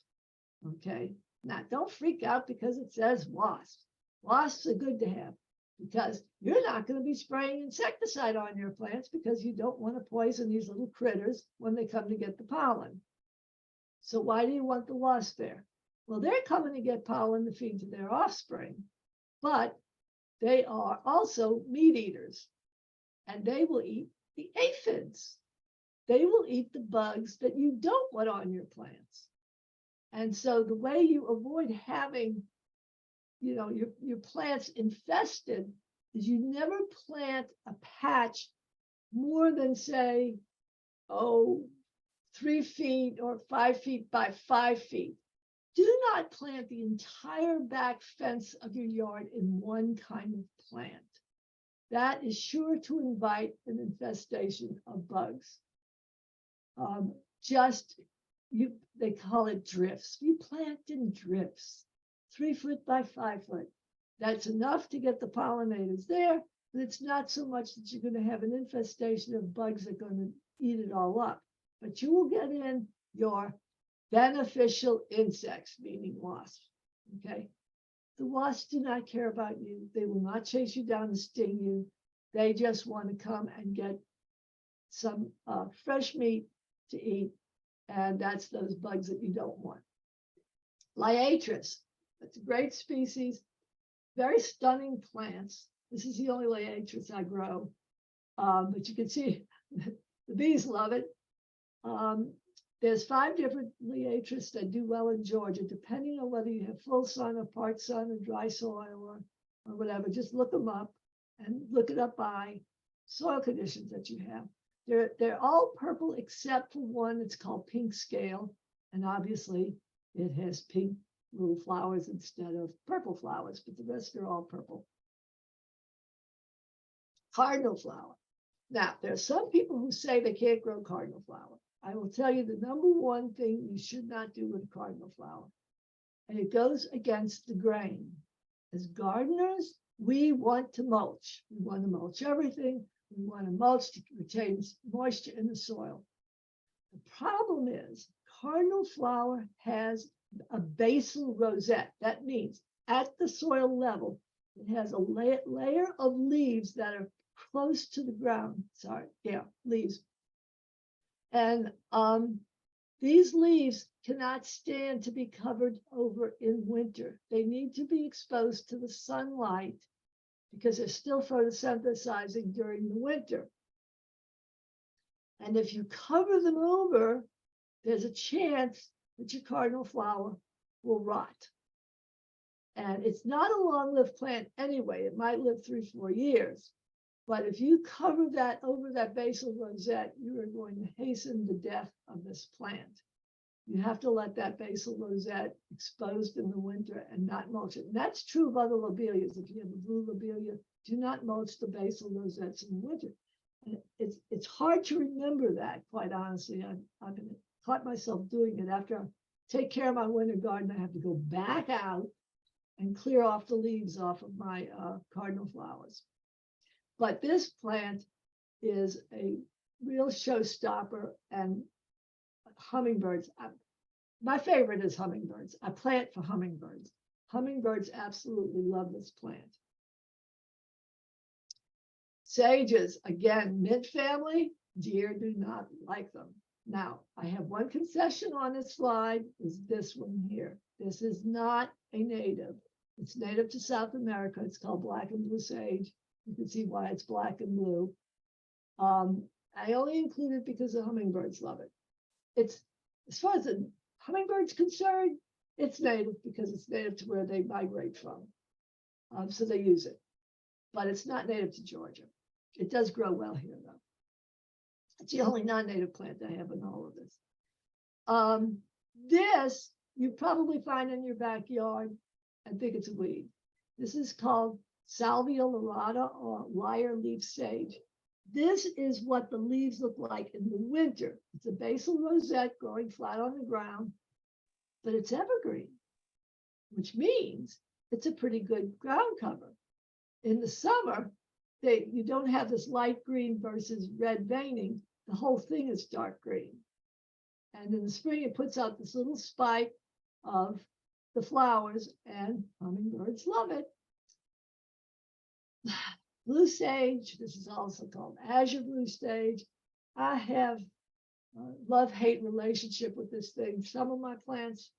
Okay, now don't freak out because it says wasps. Wasps are good to have because you're not going to be spraying insecticide on your plants because you don't want to poison these little critters when they come to get the pollen. So why do you want the wasp there? Well, they're coming to get pollen to feed to their offspring, but they are also meat eaters, and they will eat the aphids. They will eat the bugs that you don't want on your plants. And so the way you avoid having, your plants infested is you never plant a patch more than, say, 3 feet or 5 feet by 5 feet. Do not plant the entire back fence of your yard in one kind of plant. That is sure to invite an infestation of bugs. They call it drifts. You plant in drifts, 3 foot by 5 foot. That's enough to get the pollinators there, but it's not so much that you're going to have an infestation of bugs that are going to eat it all up. But you will get in your beneficial insects, meaning wasps. Okay. The wasps do not care about you. They will not chase you down and sting you. They just want to come and get some fresh meat to eat. And that's those bugs that you don't want. Liatris, that's a great species, very stunning plants. This is the only Liatris I grow, but you can see the bees love it. There's 5 different Liatris that do well in Georgia, depending on whether you have full sun or part sun or dry soil or whatever. Just look them up and look it up by soil conditions that you have. They're all purple except for one. It's called pink scale, and obviously it has pink little flowers instead of purple flowers, but the rest are all purple. Cardinal flower. Now, there are some people who say they can't grow cardinal flower. I will tell you the number one thing you should not do with cardinal flower, and it goes against the grain. As gardeners, we want to mulch. We want to mulch everything. We want to mulch to retain moisture in the soil. The problem is cardinal flower has a basal rosette. That means at the soil level, it has a layer of leaves that are close to the ground. Sorry, yeah, leaves. And these leaves cannot stand to be covered over in winter. They need to be exposed to the sunlight because they're still photosynthesizing during the winter. And if you cover them over, there's a chance that your cardinal flower will rot. And it's not a long-lived plant anyway. It might live 3-4 years. But if you cover that over that basal rosette, you are going to hasten the death of this plant. You have to let that basal rosette exposed in the winter and not mulch it. And that's true of other lobelias. If you have a blue lobelia, do not mulch the basal rosettes in the winter. And it's hard to remember that, quite honestly. I've been caught myself doing it. After I take care of my winter garden, I have to go back out and clear off the leaves off of my cardinal flowers. But this plant is a real showstopper, and hummingbirds. My favorite is hummingbirds. I plant for hummingbirds. Hummingbirds absolutely love this plant. Sages, again, mint family, deer do not like them. Now, I have one concession on this slide, is this one here. This is not a native. It's native to South America. It's called black and blue sage. You can see why it's black and blue. I only include it because the hummingbirds love it. It's, as far as the hummingbird's concerned, it's native because it's native to where they migrate from. So they use it, but it's not native to Georgia. It does grow well here though. It's the only non-native plant I have in all of this. This you probably find in your backyard. I think it's a weed. This is called Salvia lyrata or lyre leaf sage. This is what the leaves look like in the winter. It's a basal rosette growing flat on the ground, but it's evergreen, which means it's a pretty good ground cover. In the summer, you don't have this light green versus red veining. The whole thing is dark green. And in the spring, it puts out this little spike of the flowers, and hummingbirds love it. Blue sage, this is also called azure blue sage. I have a love-hate relationship with this thing. Some of my plants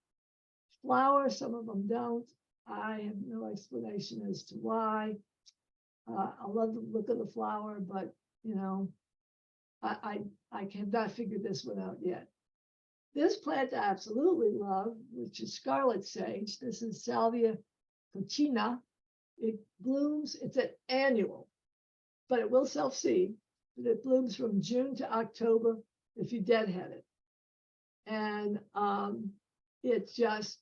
flower, some of them don't. I have no explanation as to why. I love the look of the flower, but you know, I cannot figure this one out yet. This plant I absolutely love, which is scarlet sage. This is Salvia cochina. It blooms, it's an annual, but it will self-seed. But it blooms from June to October if you deadhead it. And it's just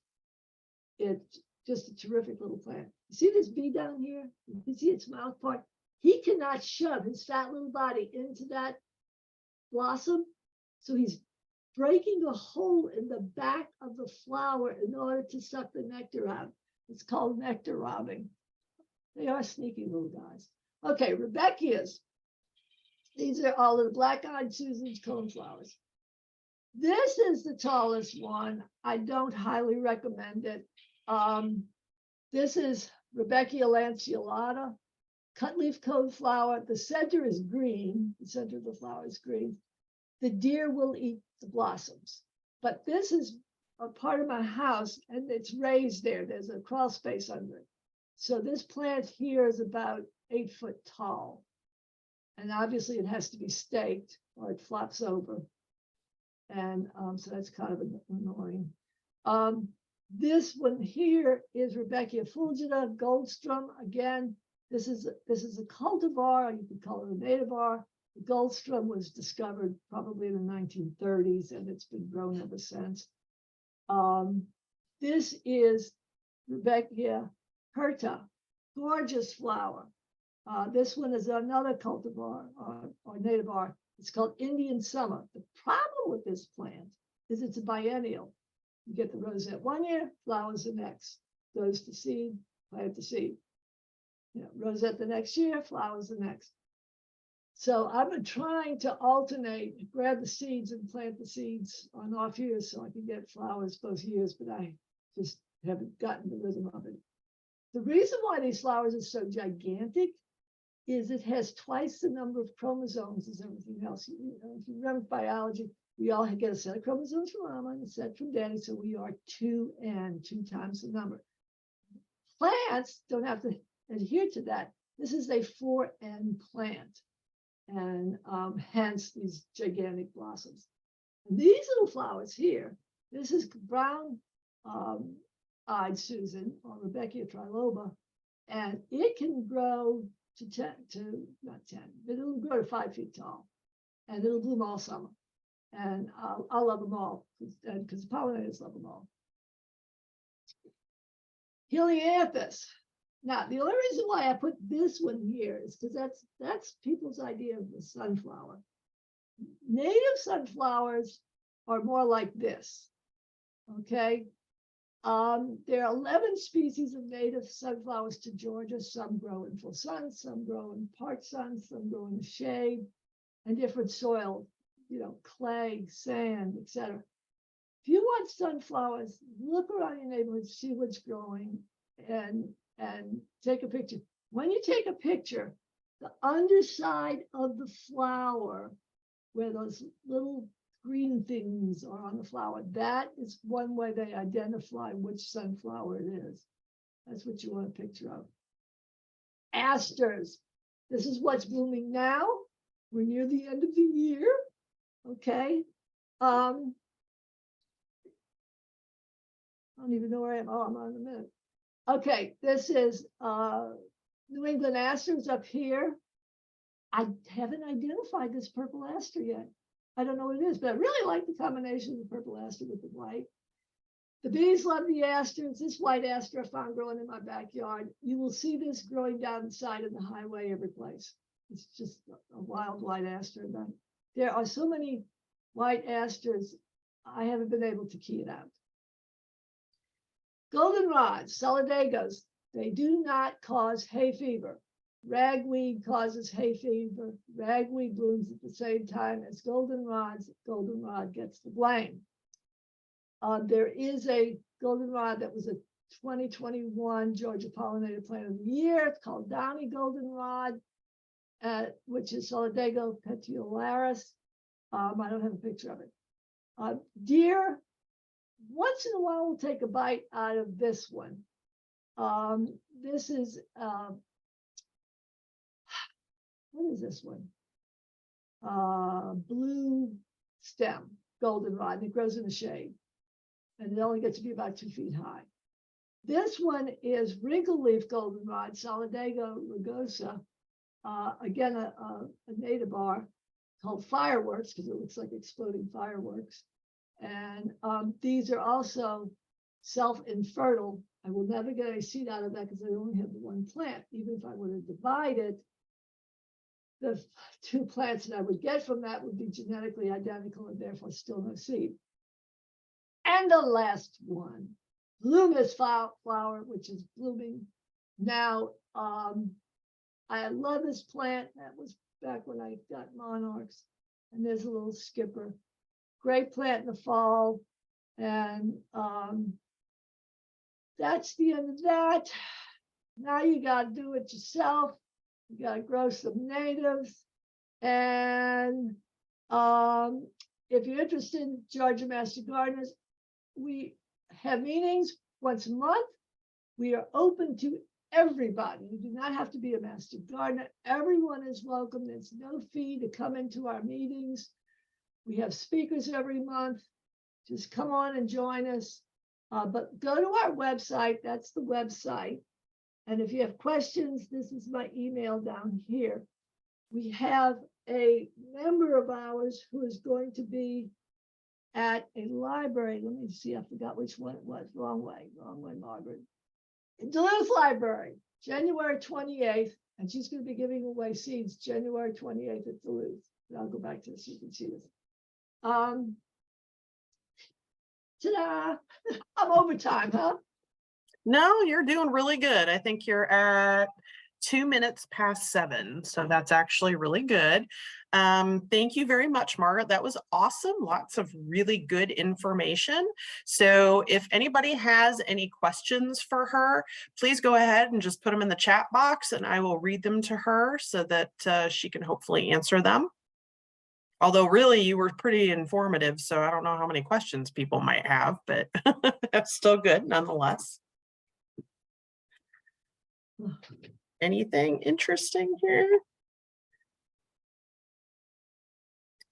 a terrific little plant. You see this bee down here? You can see its mouth part. He cannot shove his fat little body into that blossom. So he's breaking a hole in the back of the flower in order to suck the nectar out. It's called nectar robbing. They are sneaky little guys. Okay, Rebeckias. These are all of the black-eyed Susan's coneflowers. This is the tallest one. I don't highly recommend it. This is Rebeckia lanceolata, cutleaf coneflower. The center is green. The center of the flower is green. The deer will eat the blossoms. But this is a part of my house, and it's raised there. There's a crawl space under it. So this plant here is about 8 foot tall. And obviously it has to be staked or it flops over. And so that's kind of annoying. This one here is Rebeckia fulgida, Goldstrom. Again, this is a cultivar, you could call it a nativar. The Goldstrom was discovered probably in the 1930s, and it's been grown ever since. This is Rebeckia hirta, gorgeous flower. This one is another cultivar or native. It's called Indian Summer. The problem with this plant is it's a biennial. You get the rosette one year, flowers the next, goes to seed, plant to seed. You know, rosette the next year, flowers the next. So I've been trying to alternate, grab the seeds and plant the seeds on off years so I can get flowers both years, but I just haven't gotten the rhythm of it. The reason why these flowers are so gigantic is it has twice the number of chromosomes as everything else. You know, if you remember biology, we all get a set of chromosomes from mama and a set from daddy, so we are 2N, 2 times the number. Plants don't have to adhere to that. This is a 4N plant, and hence these gigantic blossoms. And these little flowers here, this is brown-eyed Susan or Rebecca triloba, and it can grow to 10 to not 10, but it'll grow to 5 feet tall, and it'll bloom all summer. And I'll love them all because the pollinators love them all. Helianthus. Now, the only reason why I put this one here is because that's people's idea of the sunflower. Native sunflowers are more like this. Okay. There are 11 species of native sunflowers to Georgia. Some grow in full sun, some grow in part sun, some grow in the shade, and different soil, you know, clay, sand, etc. If you want sunflowers, look around your neighborhood, see what's growing, and take a picture. When you take a picture, the underside of the flower, where those little green things are on the flower, that is one way they identify which sunflower it is. That's what you want a picture of. Asters. This is what's blooming now. We're near the end of the year. Okay. I don't even know where I am. Oh, I'm on a minute. Okay, this is New England asters up here. I haven't identified this purple aster yet. I don't know what it is, but I really like the combination of the purple aster with the white. The bees love the asters. This white aster I found growing in my backyard. You will see this growing down the side of the highway every place. It's just a wild white aster. There are so many white asters, I haven't been able to key it out. Goldenrods, solidagos, they do not cause hay fever. Ragweed causes hay fever. Ragweed blooms at the same time as goldenrods. Goldenrod gets the blame. There is a goldenrod that was a 2021 Georgia Pollinator Plant of the Year. It's called Downy Goldenrod, which is Solidago petiolaris. I don't have a picture of it. Deer, once in a while, will take a bite out of this one. This is, what is this one? Blue stem goldenrod, and it grows in the shade. And it only gets to be about 2 feet high. This one is wrinkle leaf goldenrod, Solidago rugosa. Again, a native bar called fireworks because it looks like exploding fireworks. And these are also self-infertile. I will never get any seed out of that because I only have the one plant. Even if I were to divide it, the 2 plants that I would get from that would be genetically identical and therefore still no seed. And the last one, Loomis flower, which is blooming now. I love this plant. That was back when I got monarchs. And there's a little skipper. Great plant in the fall. And that's the end of that. Now you got to do it yourself. You got to grow some natives. And if you're interested in Georgia Master Gardeners, we have meetings once a month. We are open to everybody. You do not have to be a master gardener. Everyone is welcome. There's no fee to come into our meetings. We have speakers every month. Just come on and join us. But go to our website. That's the website. And if you have questions, this is my email down here. We have a member of ours who is going to be at a library. Let me see, I forgot which one it was. Wrong way, Margaret. Duluth Library, January 28th, and she's going to be giving away seeds January 28th at Duluth. And I'll go back to this so you can see this. Ta-da! I'm overtime, huh?
No, you're doing really good. I think you're at 2 minutes past 7. So that's actually really good. Thank you very much, Margaret. That was awesome. Lots of really good information. So if anybody has any questions for her, please go ahead and just put them in the chat box and I will read them to her so that she can hopefully answer them. Although really you were pretty informative, so I don't know how many questions people might have, but that's still good nonetheless. Anything interesting here?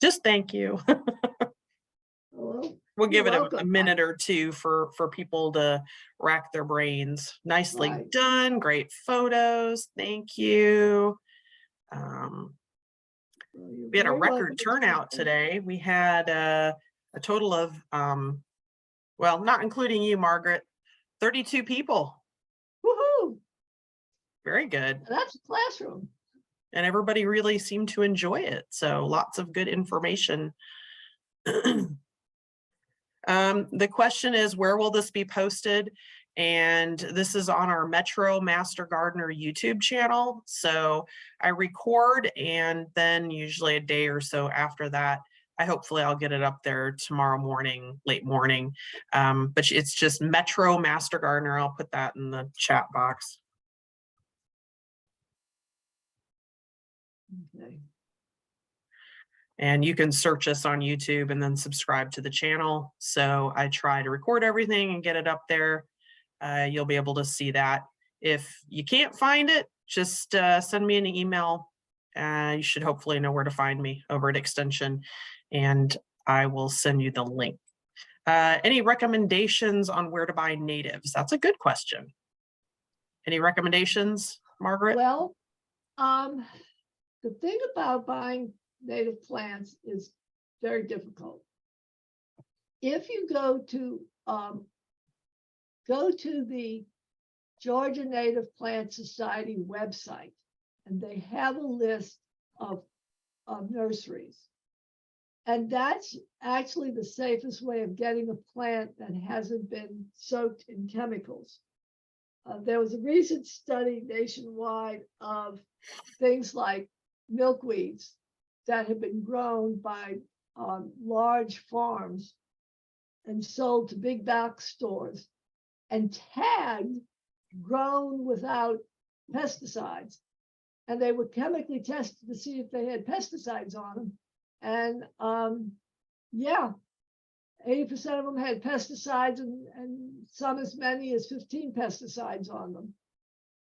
Just thank you.
Hello?
We'll give
You're
it a
welcome.
minute or two for people to rack their brains. Nicely
Right.
done. Great photos. Thank you.
Well, you're
We had a
very welcome
record
to
turnout
come.
today. We had a total of, well, not including you, Margaret, 32 people.
Woohoo!
Very good.
That's a classroom.
And everybody really seemed to enjoy it. So lots of good information. The question is, where will this be posted? And this is on our Metro Master Gardener YouTube channel. So I record and then usually a day or so after that, hopefully I'll get it up there tomorrow morning, late morning. But it's just Metro Master Gardener. I'll put that in the chat box.
Okay.
And you can search us on YouTube and then subscribe to the channel. So I try to record everything and get it up there. You'll be able to see that. If you can't find it, just send me an email. You should hopefully know where to find me over at Extension, and I will send you the link. Any recommendations on where to buy natives? That's a good question. Any recommendations, Margaret?
Well, the thing about buying native plants is very difficult. If you go to the Georgia Native Plant Society website, and they have a list of nurseries. And that's actually the safest way of getting a plant that hasn't been soaked in chemicals. There was a recent study nationwide of things like milkweeds that have been grown by large farms and sold to big box stores and tagged grown without pesticides. And they were chemically tested to see if they had pesticides on them. And yeah, 80% of them had pesticides and some as many as 15 pesticides on them.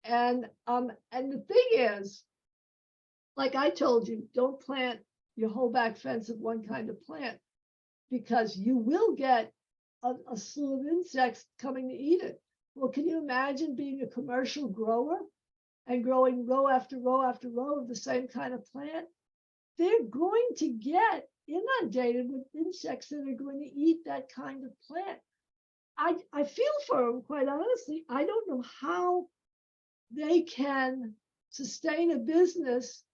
And the thing is, like I told you, don't plant your whole back fence of one kind of plant because you will get a slew of insects coming to eat it. Well, can you imagine being a commercial grower and growing row after row after row of the same kind of plant? They're going to get inundated with insects that are going to eat that kind of plant. I feel for them, quite honestly. I don't know how they can sustain a business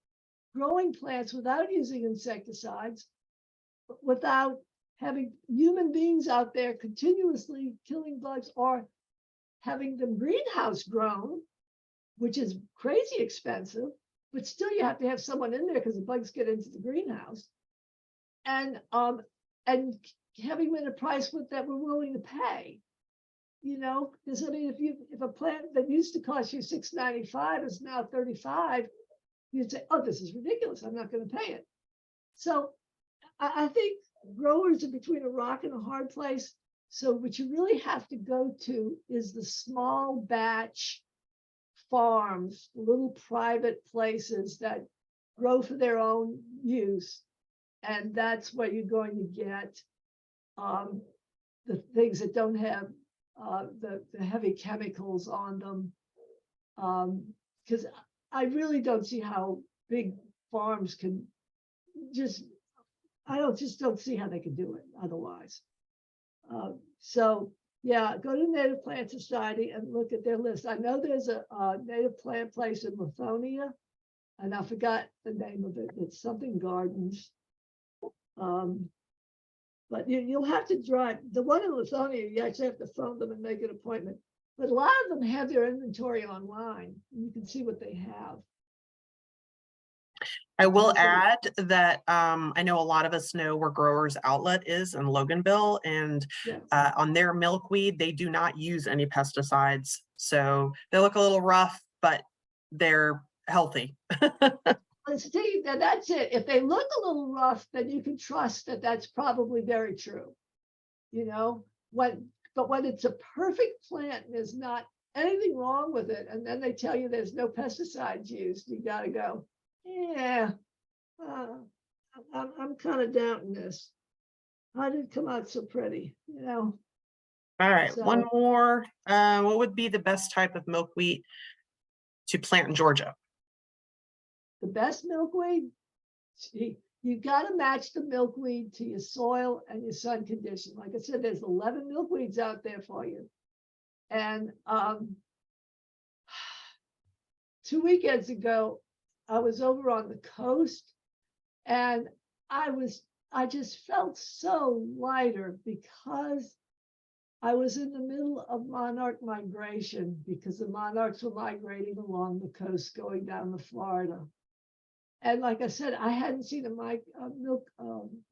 growing plants without using insecticides, without having human beings out there continuously killing bugs, or having them greenhouse grown, which is crazy expensive, but still you have to have someone in there because the bugs get into the greenhouse, and having them at a price that we're willing to pay. You know, because I mean, if a plant that used to cost you $6.95 is now $35, you'd say, oh, this is ridiculous. I'm not going to pay it. So I think growers are between a rock and a hard place. So what you really have to go to is the small batch farms, little private places that grow for their own use. And that's where you're going to get the things that don't have the heavy chemicals on them. Because I really don't see how big farms can I don't see how they can do it otherwise. So Yeah, go to Native Plant Society and look at their list. I know there's a native plant place in Lithonia, and I forgot the name of it. It's something gardens. But you'll have to drive. The one in Lithonia, you actually have to phone them and make an appointment. But a lot of them have their inventory online. You can see what they have.
I will
Okay.
add that I know a lot of us know where Growers Outlet is in Loganville, and
Yeah.
on their milkweed, they do not use any pesticides. So they look a little rough, but they're healthy.
And Steve, now that's it. If they look a little rough, then you can trust that that's probably very true. You know, but when it's a perfect plant and there's not anything wrong with it, and then they tell you there's no pesticides used, you got to go, yeah, I'm kind of doubting this. How did it come out so pretty? You know.
All right,
So,
one more. What would be the best type of milkweed to plant in Georgia?
the best milkweed, you got to match the milkweed to your soil and your sun condition. Like I said, there's 11 milkweeds out there for you. And 2 weekends ago, I was over on the coast, and I just felt so lighter because I was in the middle of monarch migration, because the monarchs were migrating along the coast going down to Florida. And like I said, I hadn't seen a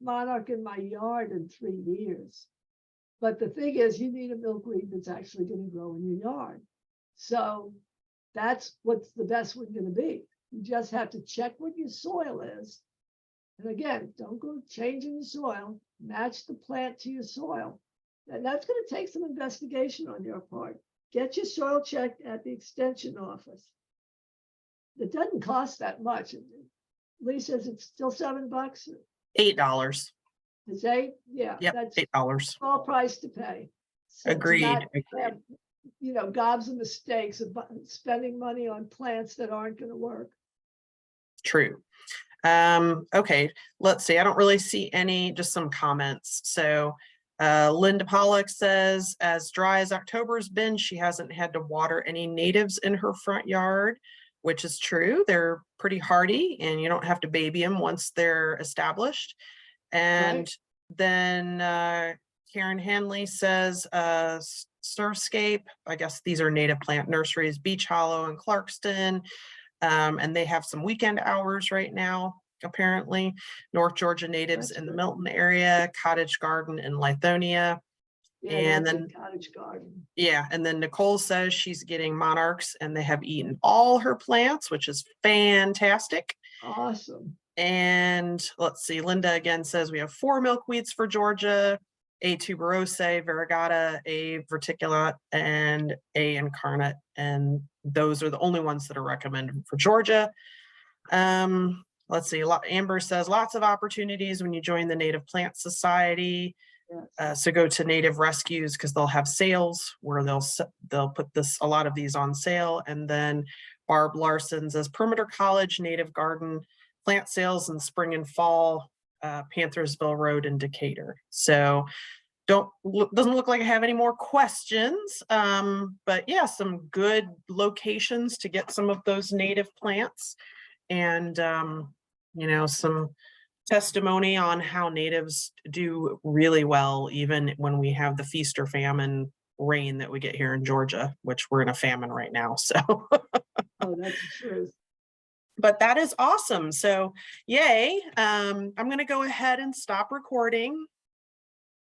monarch in my yard in 3 years. But the thing is, you need a milkweed that's actually going to grow in your yard. So that's what's the best one going to be. You just have to check what your soil is. And again, don't go changing the soil, match the plant to your soil. And that's going to take some investigation on your part. Get your soil checked at the extension office. It doesn't cost that much. Lisa, is it still $7?
$8.
It's 8? Yeah,
Yep,
that's
$8.
all price to pay. So to
Agreed.
not have, gobs of mistakes of spending money on plants that aren't going to work.
True. Okay, let's see. I don't really see any, just some comments. So Linda Pollock says, as dry as October's been, she hasn't had to water any natives in her front yard, which is true. They're pretty hardy and you don't have to baby them once they're established. And
Right.
then Karen Hanley says, Surfscape, I guess these are native plant nurseries, Beach Hollow and Clarkston. And they have some weekend hours right now, apparently. North Georgia Natives
That's
in the
good.
Milton area, Cottage Garden in Lithonia.
Yeah,
And
that's
then,
a cottage garden.
yeah, and then Nicole says she's getting monarchs and they have eaten all her plants, which is fantastic.
Awesome.
And let's see, Linda again says we have 4 milkweeds for Georgia, A. tuberose, variegata, A. verticulate, and A. incarnate. And those are the only ones that are recommended for Georgia. Let's see, Amber says lots of opportunities when you join the Native Plant Society.
Yes.
So go to Native Rescues because they'll have sales where they'll put a lot of these on sale. And then Barb Larson says Perimeter College Native Garden plant sales in spring and fall, Panthersville Road in Decatur. So doesn't look like I have any more questions, but yeah, some good locations to get some of those native plants, and some testimony on how natives do really well, even when we have the feast or famine rain that we get here in Georgia, which we're in a famine right now. So
Oh, that's the truth.
but that is awesome. So yay. I'm going to go ahead and stop recording.